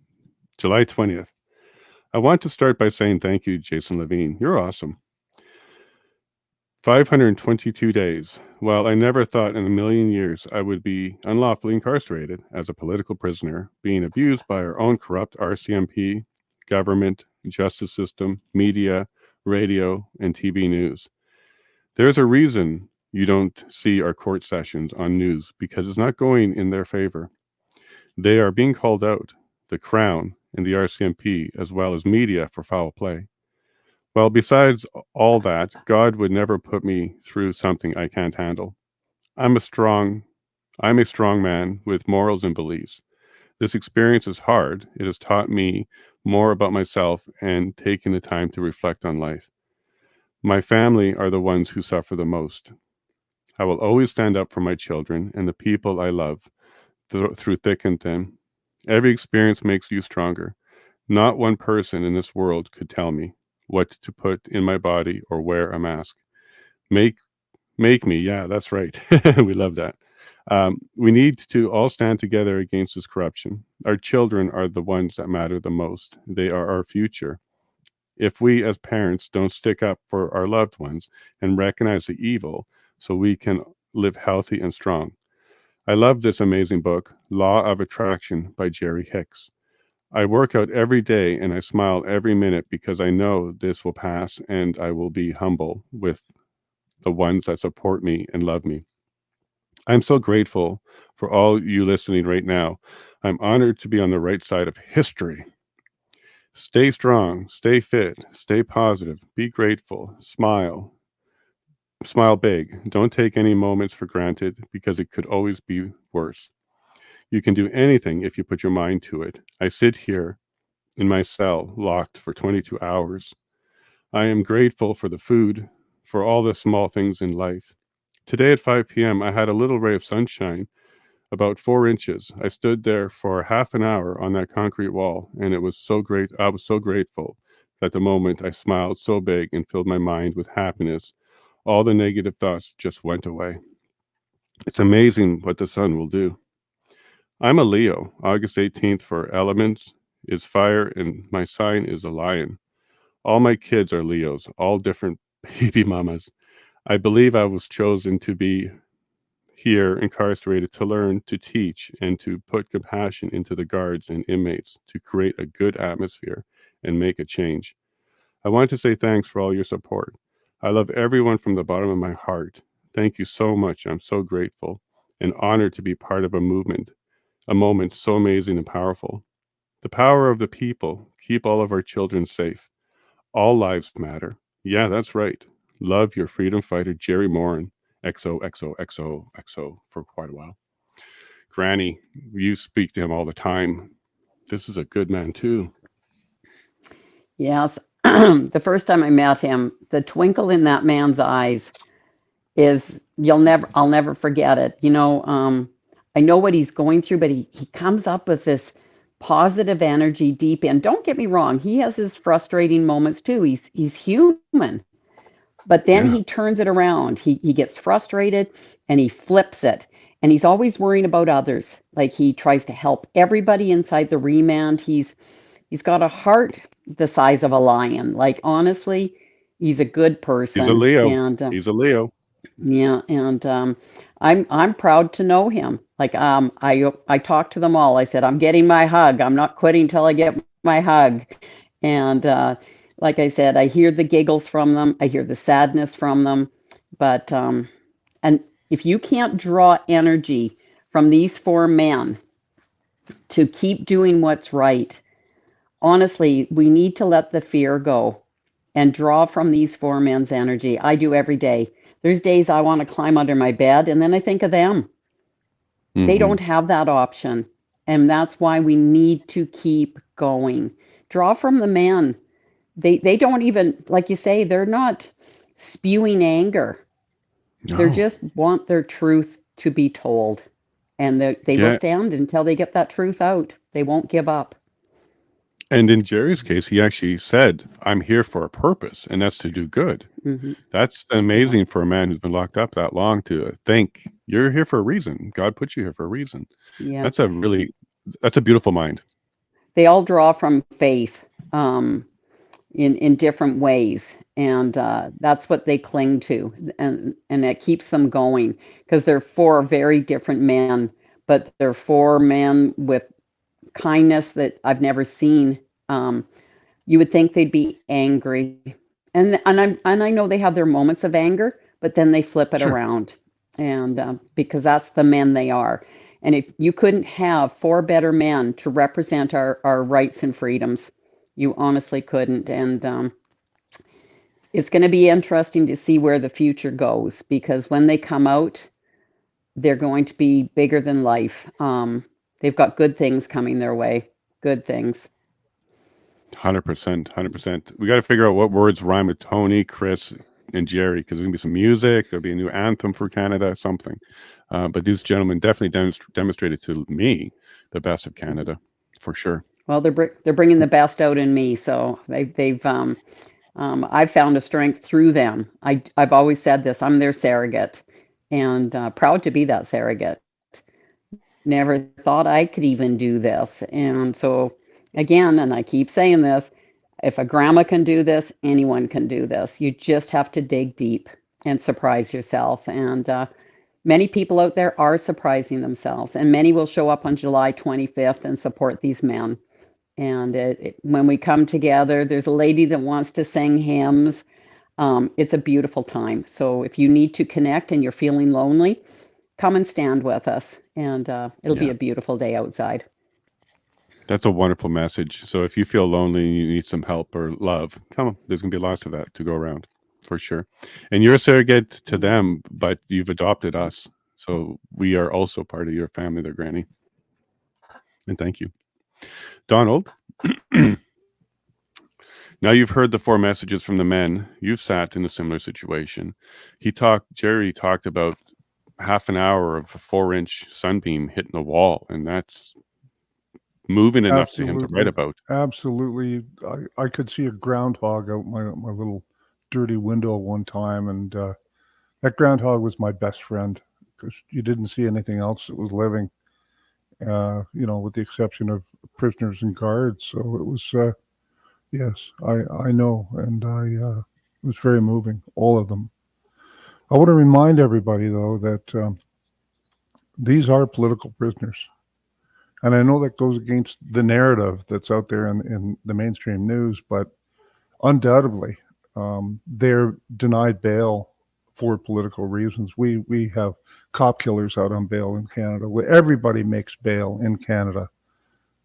July 20th. I want to start by saying thank you, Jason Levine. You're awesome. 522 days. Well, I never thought in a million years I would be unlawfully incarcerated as a political prisoner, being abused by our own corrupt RCMP, government, justice system, media, radio, and TV news. There's a reason you don't see our court sessions on news because it's not going in their favor. They are being called out, the Crown and the RCMP, as well as media, for foul play. Well, besides all that, God would never put me through something I can't handle. I'm a strong man with morals and beliefs. This experience is hard. It has taught me more about myself and taken the time to reflect on life. My family are the ones who suffer the most. I will always stand up for my children and the people I love. through thick and thin. Every experience makes you stronger. Not one person in this world could tell me what to put in my body or wear a mask. Make me, yeah, that's right. We love that. We need to all stand together against this corruption. Our children are the ones that matter the most. They are our future. If we as parents don't stick up for our loved ones and recognize the evil so we can live healthy and strong. I love this amazing book, Law of Attraction by Jerry Hicks. I work out every day and I smile every minute because I know this will pass and I will be humble with the ones that support me and love me. I'm so grateful for all you listening right now. I'm honored to be on the right side of history. Stay strong, stay fit, stay positive, be grateful, smile. Smile big. Don't take any moments for granted because it could always be worse. You can do anything if you put your mind to it. I sit here in my cell, locked for 22 hours. I am grateful for the food, for all the small things in life. Today at 5 p.m., I had a little ray of sunshine, about 4 inches. I stood there for half an hour on that concrete wall, and it was so great. I was so grateful that the moment I smiled so big and filled my mind with happiness, all the negative thoughts just went away. It's amazing what the sun will do. I'm a Leo. August 18th for elements is fire, and my sign is a lion. All my kids are Leos, all different baby mamas. I believe I was chosen to be here incarcerated to learn, to teach, and to put compassion into the guards and inmates to create a good atmosphere and make a change. I want to say thanks for all your support. I love everyone from the bottom of my heart. Thank you so much. I'm so grateful and honored to be part of a movement, a moment so amazing and powerful. The power of the people. Keep all of our children safe. All lives matter. Yeah, that's right. Love your freedom fighter, Jerry Morin. XOXOXOXO for quite a while. Granny, you speak to him all the time. This is a good man too. Yes. The first time I met him, the twinkle in that man's eyes is I'll never forget it. I know what he's going through, but he comes up with this positive energy deep in. Don't get me wrong, he has his frustrating moments too. He's human. But then he turns it around. He gets frustrated and he flips it. And he's always worrying about others. Like he tries to help everybody inside the remand. He's got a heart the size of a lion. Like honestly, he's a good person. He's a Leo. And he's a Leo. Yeah, and I'm proud to know him. Like I talked to them all. I said, I'm getting my hug. I'm not quitting till I get my hug. And like I said, I hear the giggles from them. I hear the sadness from them. But and if you can't draw energy from these 4 men to keep doing what's right, honestly, we need to let the fear go and draw from these 4 men's energy. I do every day. There's days I want to climb under my bed and then I think of them. They don't have that option. And that's why we need to keep going. Draw from the men. They don't even, like you say, they're not spewing anger. No. They just want their truth to be told. And they will stand until they get that truth out. They won't give up. And in Jerry's case, he actually said, I'm here for a purpose, and that's to do good. Mm-hmm. That's amazing for a man who's been locked up that long to think you're here for a reason. God put you here for a reason. Yeah. That's a beautiful mind. They all draw from faith in different ways. And that's what they cling to. And it keeps them going because they're 4 very different men, but they're 4 men with kindness that I've never seen. You would think they'd be angry, and I know they have their moments of anger, but then they flip it around, and because that's the men they are. And if you couldn't have 4 better men to represent our rights and freedoms, you honestly couldn't. And it's going to be interesting to see where the future goes, because when they come out, they're going to be bigger than life. They've got good things coming their way. Good things. 100%. We got to figure out what words rhyme with Tony, Chris, and Jerry, because there's gonna be some music. There'll be a new anthem for Canada, something. But these gentlemen definitely demonstrated to me the best of Canada, for sure. Well, they're bringing the best out in me, so they've I've found a strength through them. I've always said this. I'm their surrogate, and proud to be that surrogate. Never thought I could even do this, and so again, and I keep saying this. If a grandma can do this, anyone can do this. You just have to dig deep and surprise yourself. And many people out there are surprising themselves, and many will show up on July 25th and support these men. And when we come together, there's a lady that wants to sing hymns. It's a beautiful time. So if you need to connect and you're feeling lonely, come and stand with us, and it'll be a beautiful day outside. That's a wonderful message. So if you feel lonely and you need some help or love, come on. There's going to be lots of that to go around, for sure. And you're a surrogate to them, but you've adopted us. So we are also part of your family there, Granny. And thank you. Donald, now you've heard the 4 messages from the men. You've sat in a similar situation. Jerry talked about half an hour of a 4-inch sunbeam hitting the wall, and that's moving enough to him to write about. Absolutely. I could see a groundhog out my little dirty window one time, and that groundhog was my best friend, because you didn't see anything else that was living, with the exception of prisoners and guards. So it was, yes, I know, and it was very moving, all of them. I want to remind everybody, though, that these are political prisoners. And I know that goes against the narrative that's out there in the mainstream news, but undoubtedly, they're denied bail for political reasons. We have cop killers out on bail in Canada. Everybody makes bail in Canada,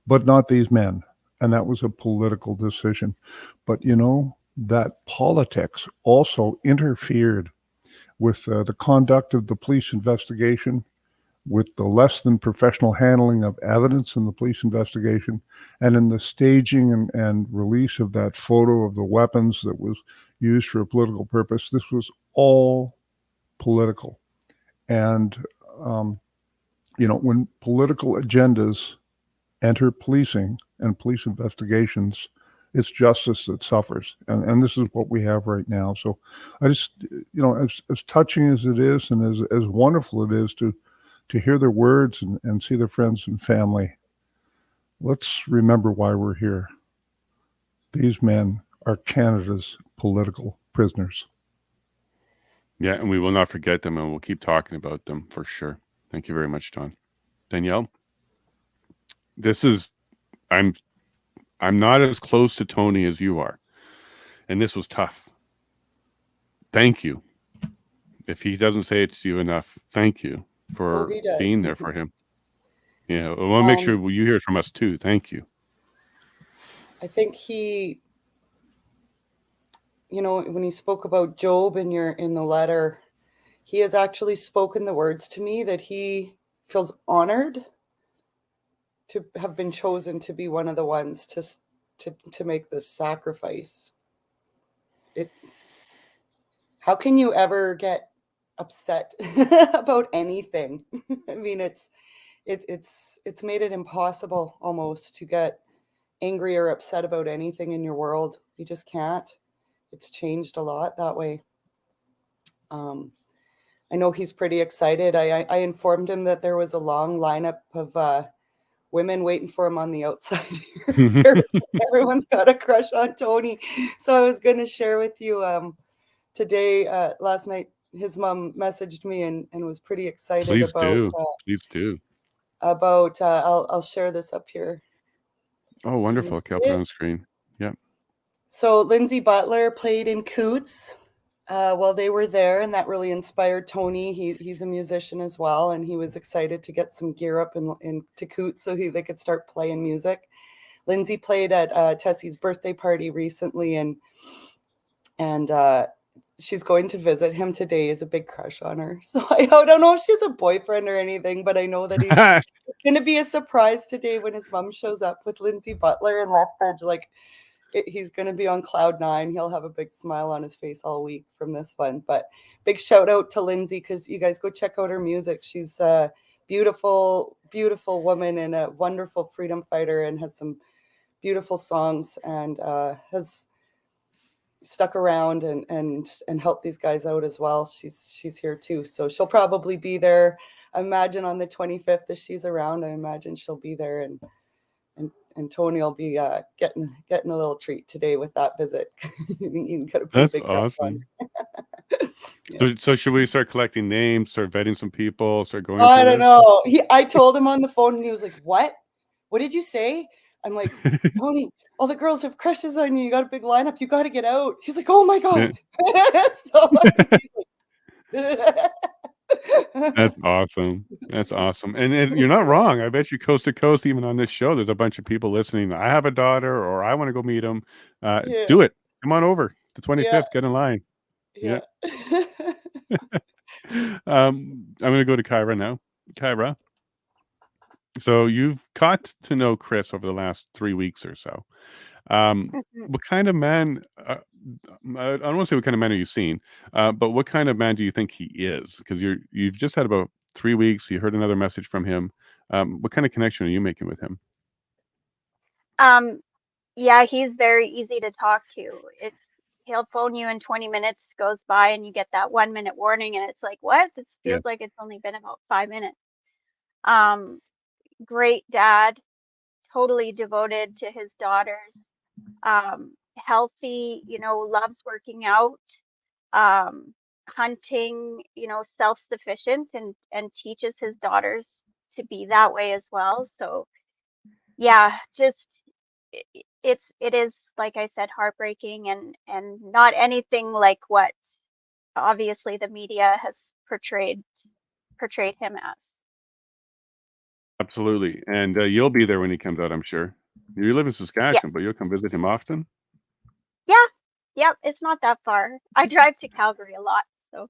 but not these men. And that was a political decision. But that politics also interfered with the conduct of the police investigation, with the less than professional handling of evidence in the police investigation, and in the staging and release of that photo of the weapons that was used for a political purpose. This was all political. And, when political agendas enter policing and police investigations, it's justice that suffers. And this is what we have right now. So I just, as touching as it is, and as wonderful it is to hear their words and see their friends and family, let's remember why we're here. These men are Canada's political prisoners. Yeah, and we will not forget them, and we'll keep talking about them for sure. Thank you very much, Don. Danielle, I'm not as close to Tony as you are, and this was tough. Thank you. If he doesn't say it to you enough, thank you for being there for him. Yeah, I want to make sure you hear it from us too. Thank you. I think he, when he spoke about Job in the letter, he has actually spoken the words to me that he feels honored to have been chosen to be one of the ones to make this sacrifice. How can you ever get upset about anything? I mean, it's made it impossible almost to get angry or upset about anything in your world. You just can't. It's changed a lot that way. I know he's pretty excited. I informed him that there was a long lineup of women waiting for him on the outside here. Everyone's got a crush on Tony. So I was going to share with you today, last night, his mom messaged me and was pretty excited. Please do. About, I'll share this up here. Oh, wonderful. I'll put it on the screen. Yeah. So Lindsay Butler played in Coutts while they were there, and that really inspired Tony. He's a musician as well, and he was excited to get some gear up to Coutts so they could start playing music. Lindsay played at Tessie's birthday party recently, and she's going to visit him today. Is a big crush on her. So I don't know if she's a boyfriend or anything, but I know that he's going to be a surprise today when his mom shows up with Lindsay Butler and Lethbridge. Like, he's going to be on cloud 9. He'll have a big smile on his face all week from this one. But big shout out to Lindsay, because you guys go check out her music. She's a beautiful, beautiful woman and a wonderful freedom fighter, and has some beautiful songs, and has stuck around and helped these guys out as well. She's here too, so she'll probably be there. I imagine on the 25th, if she's around, I imagine she'll be there, and Tony will be getting a little treat today with that visit. You got a pretty That's big crowd awesome. Yeah. So should we start collecting names, start vetting some people, start going? I through don't this? know. I told him on the phone, and he was like, "What? What did you say?" I'm like, "Tony, all the girls have crushes on you. You got a big lineup. You got to get out." He's like, "Oh my god!" So he's like, That's awesome. That's awesome. And you're not wrong. I bet you coast to coast, even on this show, there's a bunch of people listening. I have a daughter, or I want to go meet them. Yeah. Do it. Come on over. The 25th. Yeah. Get in line. yeah. I'm going to go to Kyra now. Kyra. So you've got to know Chris over the last 3 weeks or so. What kind of man? I don't want to say what kind of man are you seen, but what kind of man do you think he is? Because you've just had about 3 weeks. You heard another message from him. What kind of connection are you making with him? Yeah, he's very easy to talk to. He'll phone you in 20 minutes goes by, and you get that 1 minute warning, and it's like, what? This feels like it's only been about 5 minutes. Great dad, totally devoted to his daughters. Healthy, loves working out, hunting, self-sufficient, and teaches his daughters to be that way as well. So yeah, just it is, like I said, heartbreaking, and not anything like what obviously the media has portrayed him as. Absolutely. And you'll be there when he comes out, I'm sure. You live in Saskatchewan, but you'll come visit him often? Yeah. Yep, it's not that far. I drive to Calgary a lot, so.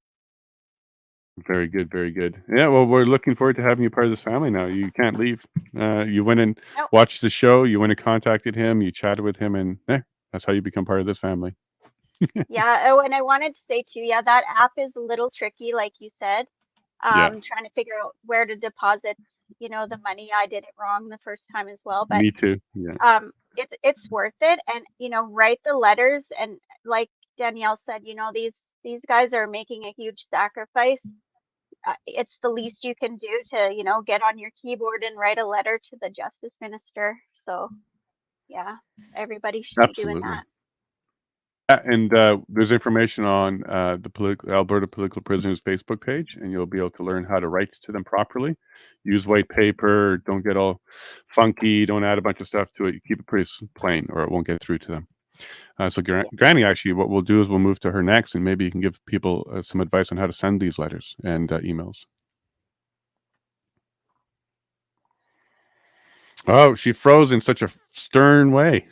Very good, very good. Yeah, well, we're looking forward to having you part of this family now. You can't leave. You went and watched the show. You went and contacted him. You chatted with him, and that's how you become part of this family. Yeah. Oh, and I wanted to say too, yeah, that app is a little tricky, like you said. Trying to figure out where to deposit, the money. I did it wrong the first time as well, but Me too. Yeah. It's worth it, and write the letters, and like Danielle said, these guys are making a huge sacrifice. It's the least you can do to get on your keyboard and write a letter to the justice minister. So yeah, everybody should be doing that. And there's information on the Alberta Political Prisoners Facebook page, and you'll be able to learn how to write to them properly. Use white paper. Don't get all funky. Don't add a bunch of stuff to it. You keep it pretty plain, or it won't get through to them. So Granny, actually, what we'll do is we'll move to her next, and maybe you can give people some advice on how to send these letters and emails. Oh, she froze in such a stern way.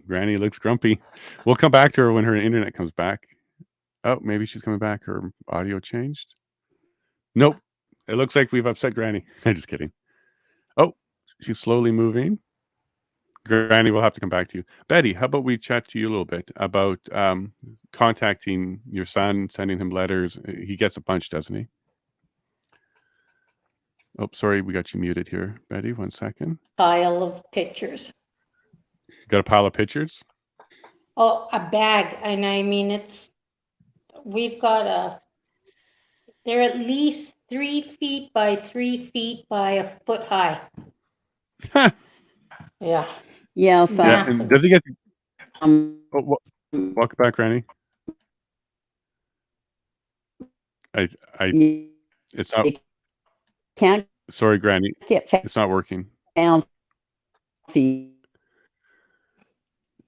Granny looks grumpy. We'll come back to her when her internet comes back. Oh, maybe she's coming back. Her audio changed. Nope. It looks like we've upset Granny. I'm just kidding. Oh, she's slowly moving. Granny, we'll have to come back to you. Betty, how about we chat to you a little bit about contacting your son, sending him letters. He gets a bunch, doesn't he? Oh, sorry, we got you muted here, Betty. 1 second. Pile of pictures. Got a pile of pictures? Oh, a bag. And I mean, they're at least 3 feet by 3 feet by a foot high. Yeah. Yeah. So, and does he get? Walk back, Granny. It's not. Can't. Sorry, Granny. It's not working. See.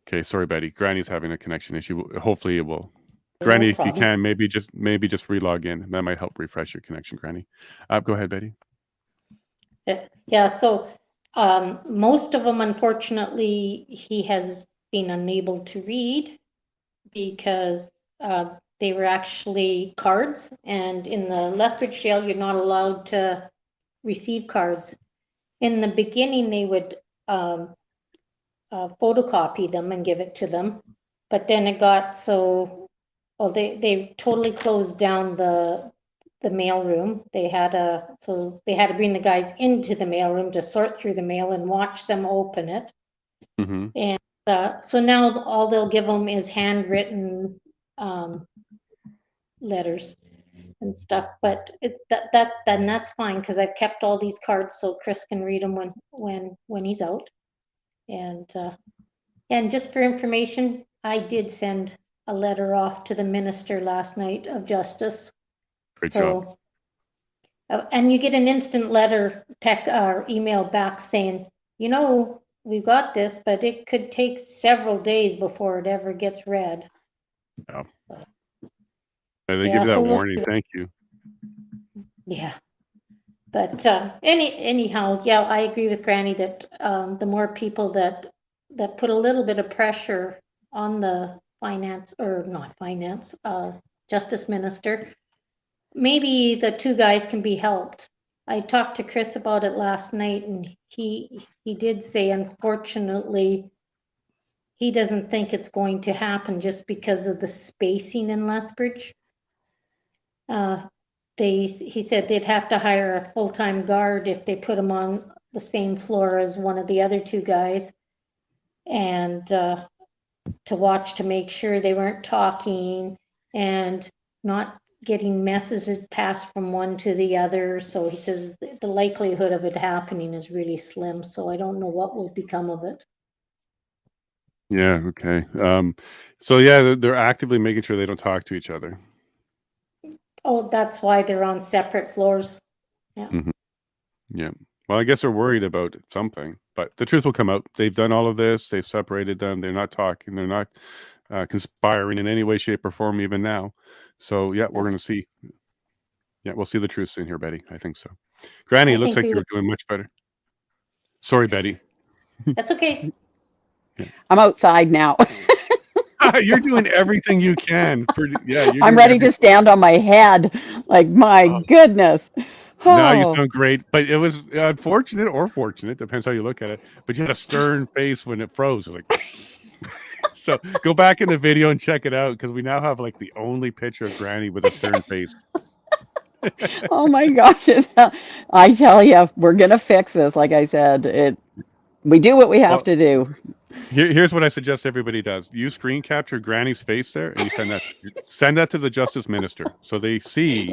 Okay, sorry, Betty. Granny's having a connection issue. Hopefully, it will. Granny, if you can, maybe just re-log in. That might help refresh your connection, Granny. Go ahead, Betty. Yeah. So most of them, unfortunately, he has been unable to read because they were actually cards, and in the Lethbridge jail, you're not allowed to receive cards. In the beginning, they would photocopy them and give it to them. But then it got so, well, they totally closed down the mail room. So they had to bring the guys into the mail room to sort through the mail and watch them open it. Mm-hmm. And so now all they'll give them is handwritten letters and stuff. But then that's fine, because I've kept all these cards so Chris can read them when he's out. And just for information, I did send a letter off to the Minister last night of Justice. Great job. And you get an instant letter, text or email back saying, we've got this, but it could take several days before it ever gets read. Yeah. They give you that warning. Thank you. Yeah. But anyhow, yeah, I agree with Granny that the more people that put a little bit of pressure on the Justice Minister, maybe the two guys can be helped. I talked to Chris about it last night, and he did say, unfortunately, he doesn't think it's going to happen just because of the spacing in Lethbridge. He said they'd have to hire a full-time guard if they put him on the same floor as one of the other two guys, and to watch to make sure they weren't talking and not getting messages passed from one to the other. So he says the likelihood of it happening is really slim. So I don't know what will become of it. Yeah. Okay. So yeah, they're actively making sure they don't talk to each other. Oh, that's why they're on separate floors. Yeah. Mm-hmm. Yeah. Well, I guess they're worried about something, but the truth will come out. They've done all of this. They've separated them. They're not talking. They're not conspiring in any way, shape, or form even now. So yeah, we're going to see. Yeah, we'll see the truth soon here, Betty. I think so. Granny, it looks like you're doing much better. Sorry, Betty. That's okay. Yeah. I'm outside now. You're doing everything you can. I'm ready to stand on my head. Like, my goodness. Now you sound great, but it was unfortunate or fortunate, depends how you look at it. But you had a stern face when it froze. Like, so go back in the video and check it out, because we now have like the only picture of Granny with a stern face. Oh my gosh! I tell you, we're gonna fix this. Like I said, we do what we have to do. Here's what I suggest everybody does: you screen capture Granny's face there, and you send that to the Justice Minister so they see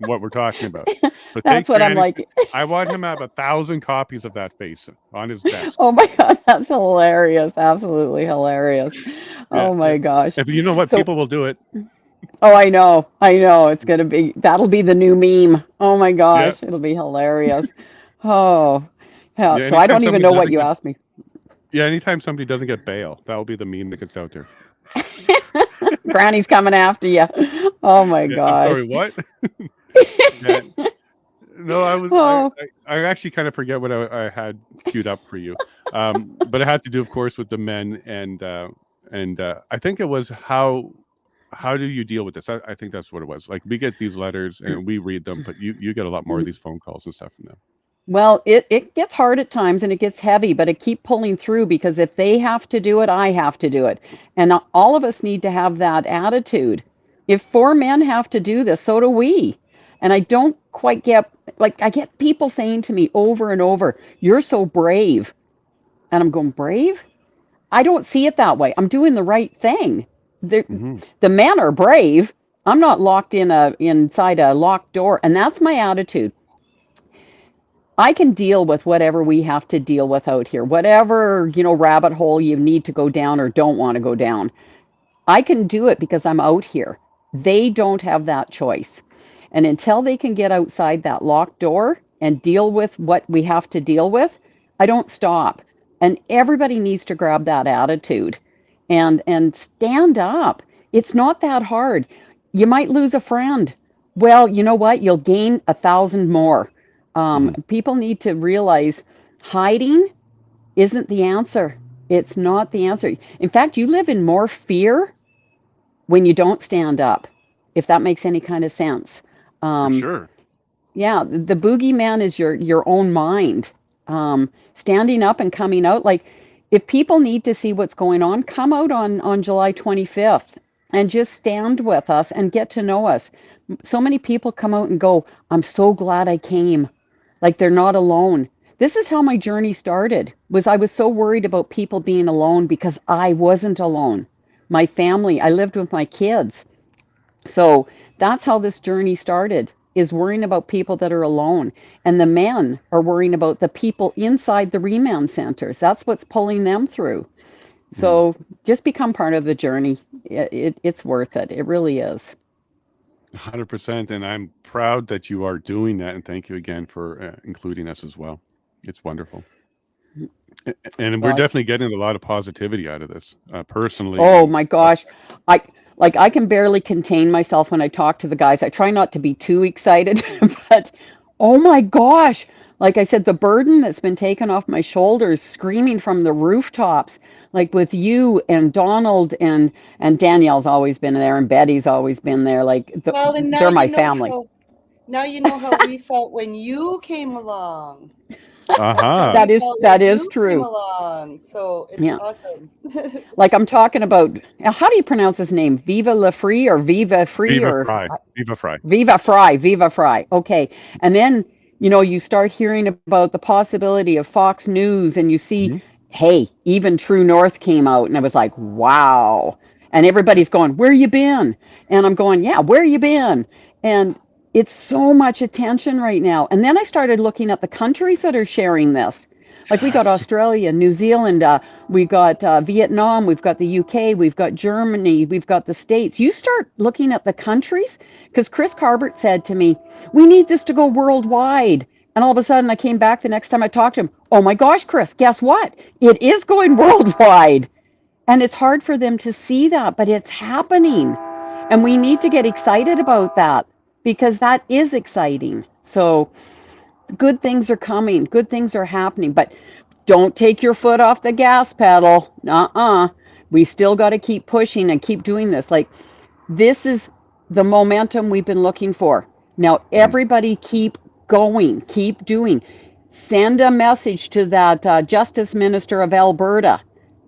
what we're talking about. But that's what I'm like. I want him to have 1,000 copies of that face on his desk. Oh my God, that's hilarious! Absolutely hilarious. Yeah, oh my gosh! You know what? People will do it. Oh, I know. That'll be the new meme. Oh my gosh, it'll be hilarious. Oh, yeah. So I don't even know what you asked me. Yeah, anytime somebody doesn't get bail, that'll be the meme that gets out there. Granny's coming after you. Oh my gosh. I'm sorry, what? No, I actually kind of forget what I had queued up for you. But it had to do, of course, with the men, and I think it was how do you deal with this? I think that's what it was. Like, we get these letters and we read them, but you get a lot more of these phone calls and stuff from them. Well, it gets hard at times and it gets heavy, but I keep pulling through, because if they have to do it, I have to do it. And all of us need to have that attitude. If 4 men have to do this, so do we. And I don't quite get, like, I get people saying to me over and over, "You're so brave." And I'm going, brave? I don't see it that way. I'm doing the right thing. The men are brave. I'm not locked inside a locked door. And that's my attitude. I can deal with whatever we have to deal with out here, whatever, rabbit hole you need to go down or don't want to go down. I can do it because I'm out here. They don't have that choice. And until they can get outside that locked door and deal with what we have to deal with, I don't stop. And everybody needs to grab that attitude and stand up. It's not that hard. You might lose a friend. Well, you know what? You'll gain 1,000 more. People need to realize hiding isn't the answer. It's not the answer. In fact, you live in more fear when you don't stand up, if that makes any kind of sense. Sure. Yeah, the boogeyman is your own mind. Standing up and coming out, like, if people need to see what's going on, come out on July 25th and just stand with us and get to know us. So many people come out and go, I'm so glad I came. Like they're not alone. This is how my journey started. I was so worried about people being alone because I wasn't alone. My family, I lived with my kids. So that's how this journey started, is worrying about people that are alone. And the men are worrying about the people inside the remand centers. That's what's pulling them through. So just become part of the journey. It's worth it. It really is. 100%. And I'm proud that you are doing that. And thank you again for including us as well. It's wonderful. And we're definitely getting a lot of positivity out of this, personally. Oh my gosh. I can barely contain myself when I talk to the guys. I try not to be too excited, but oh my gosh. Like I said, the burden that's been taken off my shoulders, screaming from the rooftops, like with you and Donald and Danielle's always been there and Betty's always been there. Like Well, and now they're my you know family. now you know how we felt when you came along. That is Came true. along, so it's Yeah. awesome. Like I'm talking about, how do you pronounce his name? Viva La Free or Viva Free Viva or Fry. Viva Fry. Viva Fry, Viva Fry. Okay. And then, you start hearing about the possibility of Fox News and you see, hey, even True North came out and I was like, wow. And everybody's going, where you been? And I'm going, yeah, where you been? And it's so much attention right now. And then I started looking at the countries that are sharing this. Like we got Australia, New Zealand, we got Vietnam, we've got the UK, we've got Germany, we've got the States. You start looking at the countries, because Chris Carbert said to me, we need this to go worldwide. And all of a sudden I came back the next time I talked to him, oh my gosh, Chris, guess what? It is going worldwide. And it's hard for them to see that, but it's happening. And we need to get excited about that because that is exciting. So good things are coming, good things are happening, but don't take your foot off the gas pedal. We still got to keep pushing and keep doing this. Like, this is the momentum we've been looking for. Now, everybody keep going, keep doing. Send a message to that Justice Minister of Alberta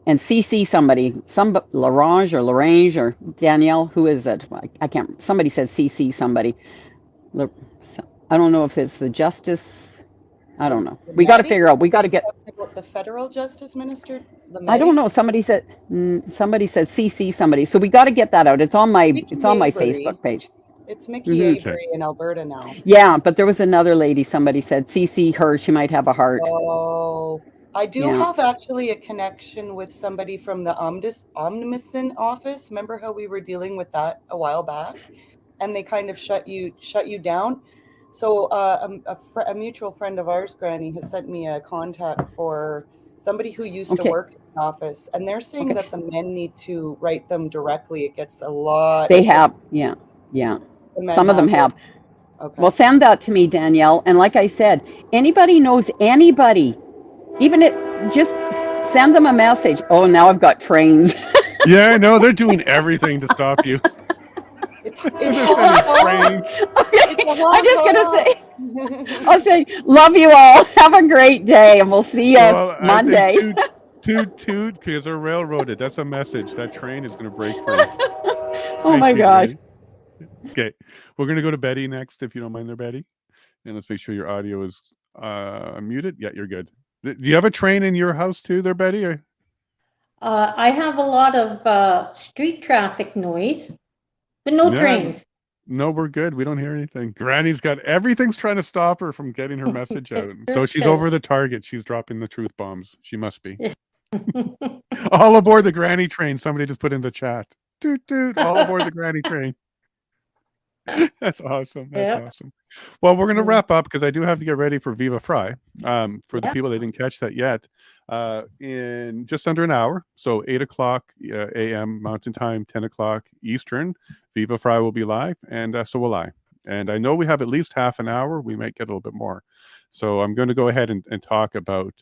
and CC somebody, Larange or Danielle, who is it? I can't, somebody said CC somebody. I don't know if it's the Justice. I don't know. We got to figure out. We got to get. About the federal justice minister. I don't know. Somebody said CC somebody. So we got to get that out. It's on my Facebook page. It's Mickey Avery in Alberta now. Yeah, but there was another lady. Somebody said CC her. She might have a heart. Oh, I do have actually a connection with somebody from the Ombudsman office. Remember how we were dealing with that a while back, and they kind of shut you down. So a mutual friend of ours, Granny, has sent me a contact for somebody who used to work in the office, and they're saying that the men need to write them directly. It gets a lot. They have, yeah. Some of them have. Okay. Well, send that to me, Danielle. And like I said, anybody knows anybody, even if just send them a message. Oh, now I've got trains. Yeah, no, they're doing everything to stop you. It's trains. Okay. I'm just gonna say, I'll say, love you all. Have a great day, and we'll see you Monday. Toot, because they're railroaded. That's a message. That train is gonna break free. Oh my gosh. Okay, we're gonna go to Betty next, if you don't mind there, Betty. And let's make sure your audio is muted. Yeah, you're good. Do you have a train in your house too, there, Betty? Or? I have a lot of street traffic noise, but no trains. No, we're good. We don't hear anything. Granny's got everything's trying to stop her from getting her message out. So she's over the target. She's dropping the truth bombs. She must be. All aboard the Granny train. Somebody just put in the chat. Toot, toot. All aboard the Granny train. That's awesome. That's awesome. Well, we're going to wrap up because I do have to get ready for Viva Fry. For the people that didn't catch that yet, in just under an hour, so 8 o'clock a.m. Mountain Time, 10 o'clock Eastern, Viva Fry will be live, and so will I. And I know we have at least half an hour. We might get a little bit more. So I'm going to go ahead and talk about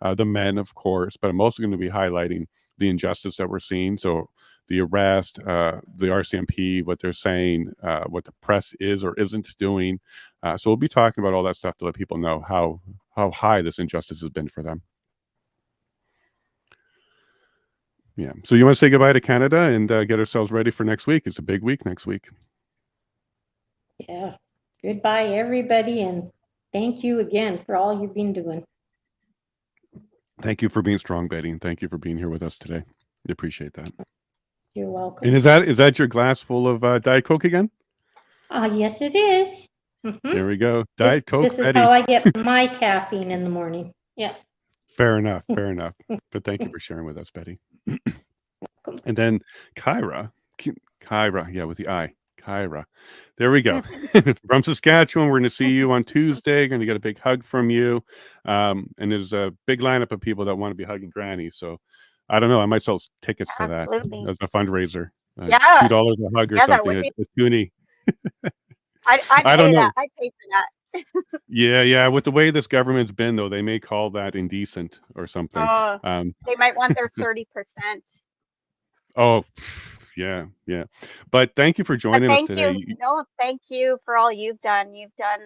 the men, of course, but I'm also going to be highlighting the injustice that we're seeing. So the arrest, the RCMP, what they're saying, what the press is or isn't doing. So we'll be talking about all that stuff to let people know how high this injustice has been for them. Yeah. So you want to say goodbye to Canada and get ourselves ready for next week? It's a big week next week. Yeah. Goodbye, everybody, and thank you again for all you've been doing. Thank you for being strong, Betty, and thank you for being here with us today. I appreciate that. You're welcome. And is that your glass full of Diet Coke again? Yes, it is. There we go. Diet Coke, This is Betty. how I get my caffeine in the morning. Yes. Fair enough. Fair enough. But thank you for sharing with us, Betty. And then Kyra, yeah, with the I. Kyra. There we go. From Saskatchewan, we're going to see you on Tuesday. Going to get a big hug from you. And there's a big lineup of people that want to be hugging Granny. So I don't know. I might sell tickets to that Absolutely. as a fundraiser. Yeah. $2 a hug or Yeah, that something. would be- A toonie. I'd I don't pay know. that. I'd pay for that. Yeah. With the way this government's been, though, they may call that indecent or something. They might want their 30%. Oh, yeah. But thank you for joining us Thank today. you. No, thank you for all you've done. You've done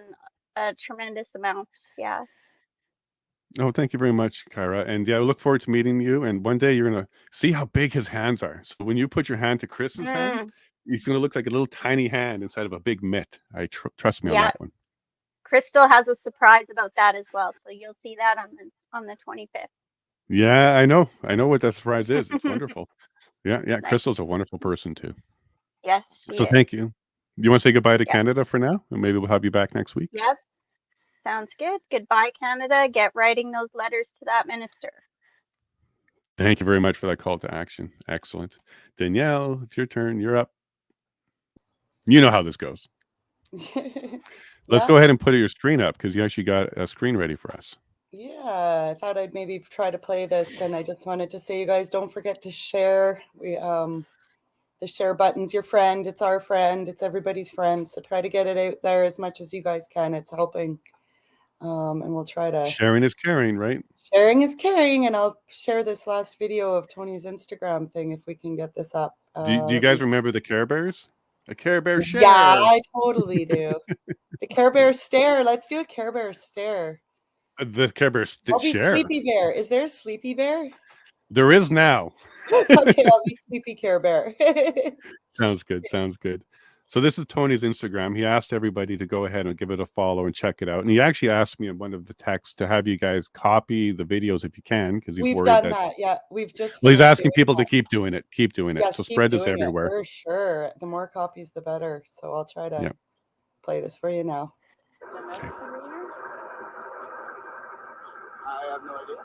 a tremendous amount. Yeah. Oh, thank you very much, Kyra. And yeah, I look forward to meeting you. And one day you're going to see how big his hands are. So when you put your hand to Chris's hand, he's going to look like a little tiny hand inside of a big mitt. Trust me on that one. Crystal has a surprise about that as well. So you'll see that on the 25th. Yeah, I know what that surprise is. It's wonderful. Yeah. Nice. Crystal's a wonderful person too. Yes. So thank you. You want to say goodbye to Canada for now? And maybe we'll have you back next week. Yep. Sounds good. Goodbye, Canada. Get writing those letters to that minister. Thank you very much for that call to action. Excellent. Danielle, it's your turn. You're up. You know how this goes. Let's go ahead and put your screen up because you actually got a screen ready for us. Yeah, I thought I'd maybe try to play this, and I just wanted to say, you guys, don't forget to share. The share button's your friend. It's our friend. It's everybody's friend. So try to get it out there as much as you guys can. It's helping. And we'll try to. Sharing is caring, right? Sharing is caring, and I'll share this last video of Tony's Instagram thing if we can get this up. Do you guys remember the Care Bears? A Care Bear share. Yeah, I totally do. The Care Bear stare. Let's do a Care Bear stare. The Care Bear I'll be share. Sleepy Bear. Is there a Sleepy Bear? There is now. Okay, I'll be Sleepy Care Bear. Sounds good. So this is Tony's Instagram. He asked everybody to go ahead and give it a follow and check it out. And he actually asked me in one of the texts to have you guys copy the videos if you can, because he's worried done that. Yeah, we've just. Well, he's asking people to keep doing it. Yes, so spread this everywhere. For sure. The more copies, the better. So I'll try to play this for you now. Okay. I have no idea.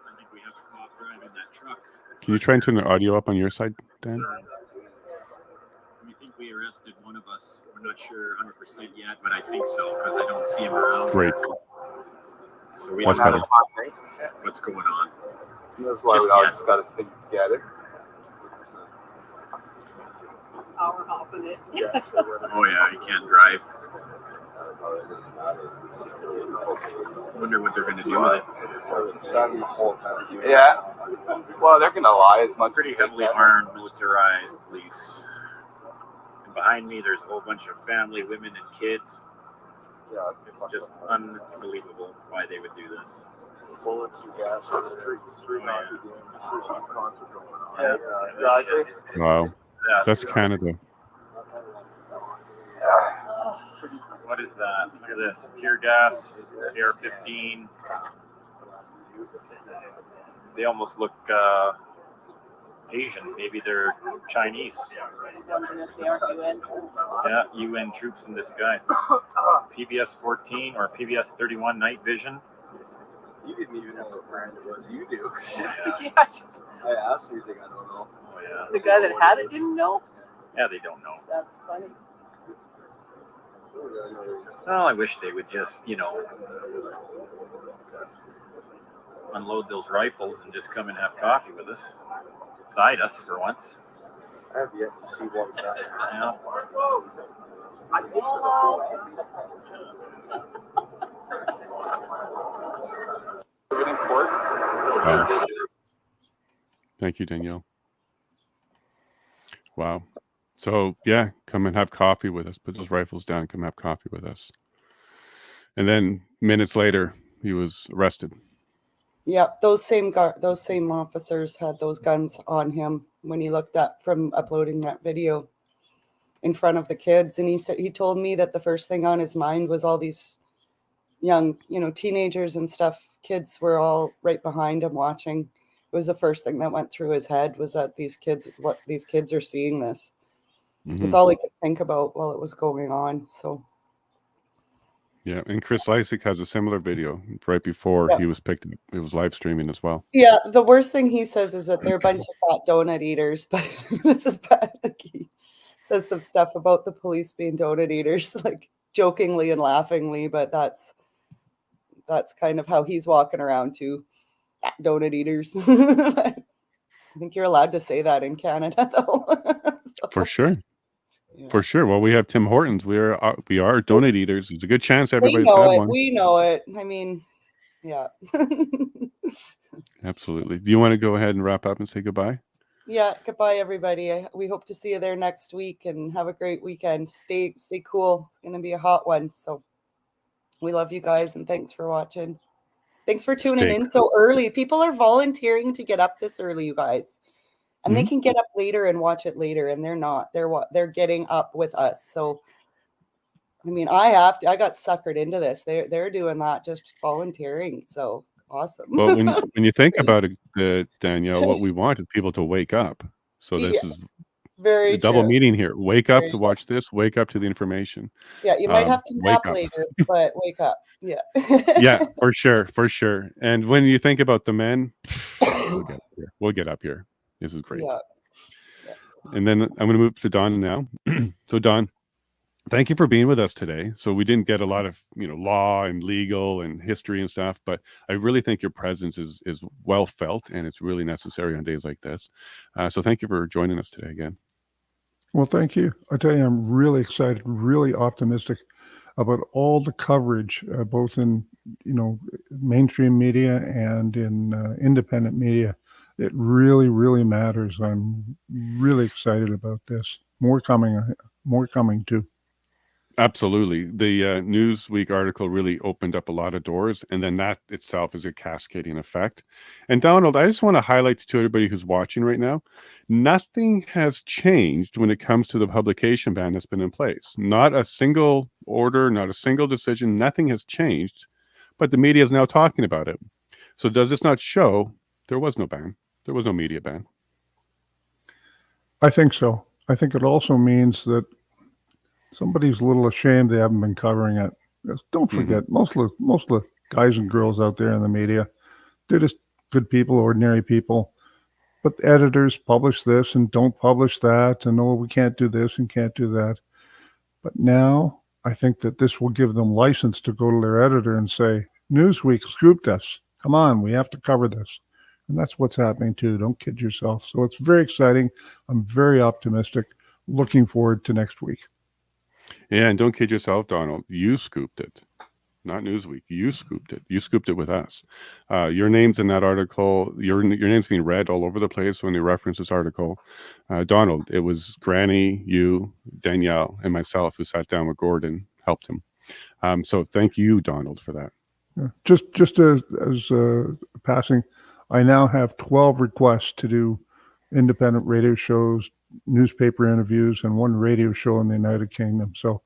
I think we have a cop driving that truck. Can you try and turn the audio up on your side, Dan? We think we arrested one of us. We're not sure 100% yet, but I think so because I don't see him around. Great. So we That's don't know better. what's going on. That's why we all just got to stick together. Power hopping it. Oh yeah, he can't drive. Wonder what they're going to do with it. Yeah. Well, they're going to lie as much. Pretty heavily armed, militarized police. And behind me, there's a whole bunch of family, women, and kids. Yeah, It's just unbelievable why they would do this. bullets and gas on the street. Yeah, Exactly. Wow. That's Canada. What is that? Look at this. Tear gas, AR-15. They almost look Asian. Maybe they're Chinese. Yeah, UN troops in disguise. PBS-14 or PBS-31 night vision. You didn't even know what brand it was. You do. Yeah. I asked these things. I don't know. Oh yeah. The guy that had it didn't know? Yeah, they don't know. That's funny. Well, I wish they would just, unload those rifles and just come and have coffee with us. Side us for once. I have yet to see one side. Yeah. In court. Wow. Thank you, Danielle. Wow. So yeah, come and have coffee with us. Put those rifles down. Come have coffee with us. And then minutes later, he was arrested. Yeah, those same officers had those guns on him when he looked up from uploading that video in front of the kids. And he told me that the first thing on his mind was all these young, teenagers and stuff. Kids were all right behind him watching. It was the first thing that went through his head was that these kids are seeing this. Mm-hmm. It's all he could think about while it was going on. So. Yeah, and Chris Lysick has a similar video right before he was picked up. It was live streaming as well. Yeah, the worst thing he says is that they're a bunch of fat donut eaters, but this is bad. Like, he says some stuff about the police being donut eaters, like jokingly and laughingly, but that's kind of how he's walking around too. Fat donut eaters. I think you're allowed to say that in Canada, though. So, For sure. yeah. For sure. Well, we have Tim Hortons. We are donut eaters. There's a good chance everybody's we know had it. one. We know it. I mean, yeah. Absolutely. Do you want to go ahead and wrap up and say goodbye? Yeah, goodbye, everybody. We hope to see you there next week and have a great weekend. Stay cool. It's going to be a hot one. So we love you guys and thanks for watching. Thanks for tuning in so early. People are volunteering to get up this early, you guys. And they can get up later and watch it later, and they're not. They're getting up with us. So, I mean, I got suckered into this. They're doing that, just volunteering. So awesome. Well, when you think about it, Danielle, what we want is people to wake up. So this is very a double meening here. Wake up to watch this. Wake up to the information. Yeah, you might have to nap later, but wake up. Yeah. Yeah, for sure. And when you think about the men, we'll get up here. This is great. Yeah. And then I'm going to move to Don now. So Don, thank you for being with us today. So we didn't get a lot of, law and legal and history and stuff, but I really think your presence is well felt and it's really necessary on days like this. So thank you for joining us today again. Well, thank you. I tell you, I'm really excited, really optimistic about all the coverage, both in, mainstream media and in independent media. It really, really matters. I'm really excited about this. More coming too. Absolutely. The Newsweek article really opened up a lot of doors, and then that itself is a cascading effect. And Donald, I just want to highlight to everybody who's watching right now, nothing has changed when it comes to the publication ban that's been in place. Not a single order, not a single decision, nothing has changed, but the media is now talking about it. So does this not show there was no ban? There was no media ban. I think so. I think it also means that somebody's a little ashamed they haven't been covering it. Don't forget, most of the guys and girls out there in the media, they're just good people, ordinary people. But editors publish this and don't publish that, and we can't do this and can't do that. But now I think that this will give them license to go to their editor and say, Newsweek scooped us. Come on, we have to cover this. And that's what's happening too. Don't kid yourself. So it's very exciting. I'm very optimistic. Looking forward to next week. Yeah, and don't kid yourself, Donald. You scooped it, not Newsweek. You scooped it. You scooped it with us. Your name's in that article. Your name's being read all over the place when they reference this article. Donald, it was Granny, you, Danielle, and myself who sat down with Gordon, helped him. So thank you, Donald, for that. Yeah. Just as passing, I now have 12 requests to do independent radio shows, newspaper interviews, and one radio show in the United Kingdom. So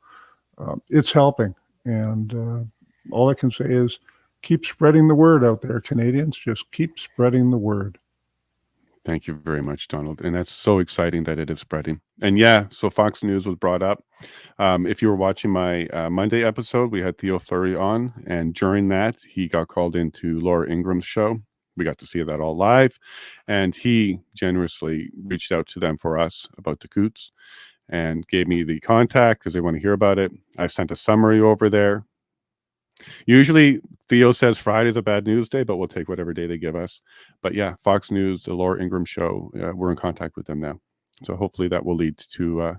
it's helping. And all I can say is keep spreading the word out there, Canadians. Just keep spreading the word. Thank you very much, Donald. And that's so exciting that it is spreading. And yeah, so Fox News was brought up. If you were watching my Monday episode, we had Theo Fleury on. And during that, he got called into Laura Ingram's show. We got to see that all live. And he generously reached out to them for us about the Coutts and gave me the contact because they want to hear about it. I've sent a summary over there. Usually Theo says Friday's a bad news day, but we'll take whatever day they give us. But yeah, Fox News, the Laura Ingram show, we're in contact with them now. So hopefully that will lead to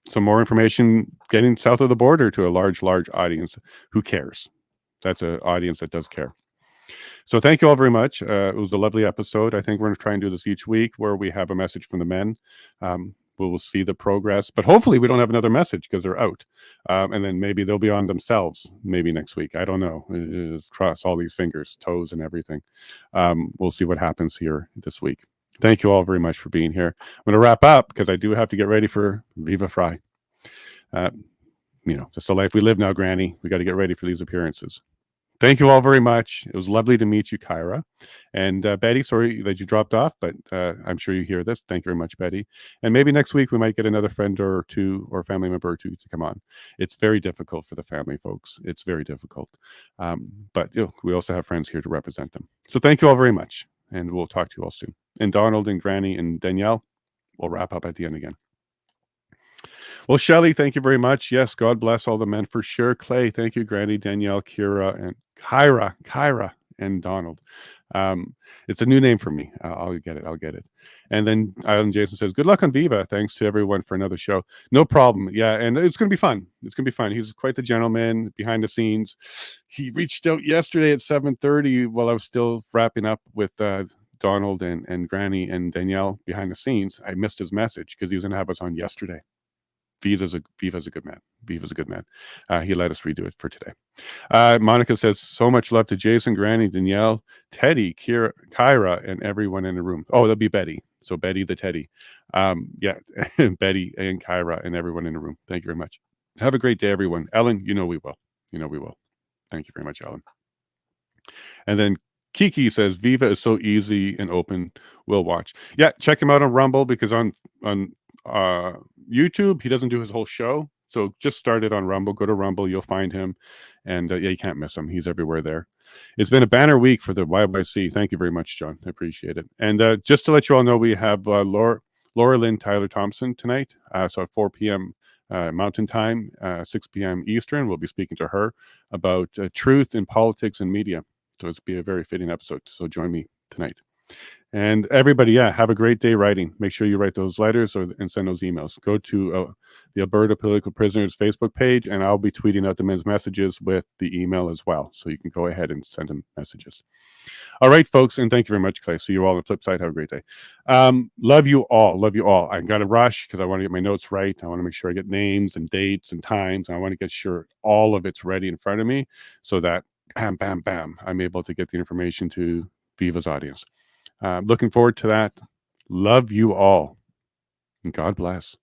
some more information getting south of the border to a large audience who cares. That's an audience that does care. So thank you all very much. It was a lovely episode. I think we're going to try and do this each week where we have a message from the men. we'll see the progress. But hopefully we don't have another message because they're out. And then maybe they'll be on themselves maybe next week. I don't know. Cross all these fingers, toes, and everything. We'll see what happens here this week. Thank you all very much for being here. I'm going to wrap up because I do have to get ready for Viva Fry. Just the life we live now, Granny. We got to get ready for these appearances. Thank you all very much. It was lovely to meet you, Kyra. And Betty, sorry that you dropped off, but I'm sure you hear this. Thank you very much, Betty. And maybe next week we might get another friend or two or family member or two to come on. It's very difficult for the family, folks. It's very difficult. But we also have friends here to represent them. So thank you all very much. And we'll talk to you all soon. And Donald and Granny and Danielle, we'll wrap up at the end again. Well, Shelley, thank you very much. Yes, God bless all the men for sure. Clay, thank you. Granny, Danielle, Kira, and Kyra, and Donald. It's a new name for me. I'll get it. And then Alan Jason says, good luck on Viva. Thanks to everyone for another show. No problem. Yeah, and it's going to be fun. He's quite the gentleman behind the scenes. He reached out yesterday at 7:30 while I was still wrapping up with Donald and Granny and Danielle behind the scenes. I missed his message because he was going to have us on yesterday. Viva's a good man. He let us redo it for today. Monica says, so much love to Jason, Granny, Danielle, Teddy, Kyra, and everyone in the room. Oh, that'll be Betty. So Betty the Teddy. Betty and Kyra and everyone in the room. Thank you very much. Have a great day, everyone. Ellen, we will. Thank you very much, Ellen. And then Kiki says, Viva is so easy and open. We'll watch. Yeah, check him out on Rumble because on YouTube he doesn't do his whole show, so just start it on Rumble. Go to Rumble, you'll find him, and you can't miss him. He's everywhere there. It's been a banner week for the YYC. Thank you very much, John. I appreciate it. And just to let you all know, we have Laura Lynn Tyler Thompson tonight, so at 4 p.m. Mountain Time, 6 p.m. Eastern. We'll be speaking to her about truth in politics and media. So it's be a very fitting episode. So join me tonight. And everybody, have a great day writing. Make sure you write those letters and send those emails. Go to the Alberta Political Prisoners Facebook page, and I'll be tweeting out the men's messages with the email as well. So you can go ahead and send them messages. All right, folks, and thank you very much, Clay. See you all on the flip side. Have a great day. Love you all. I got to rush because I want to get my notes right. I want to make sure I get names and dates and times. And I want to get sure all of it's ready in front of me so that bam, bam, bam, I'm able to get the information to Viva's audience. Looking forward to that. Love you all. And God bless.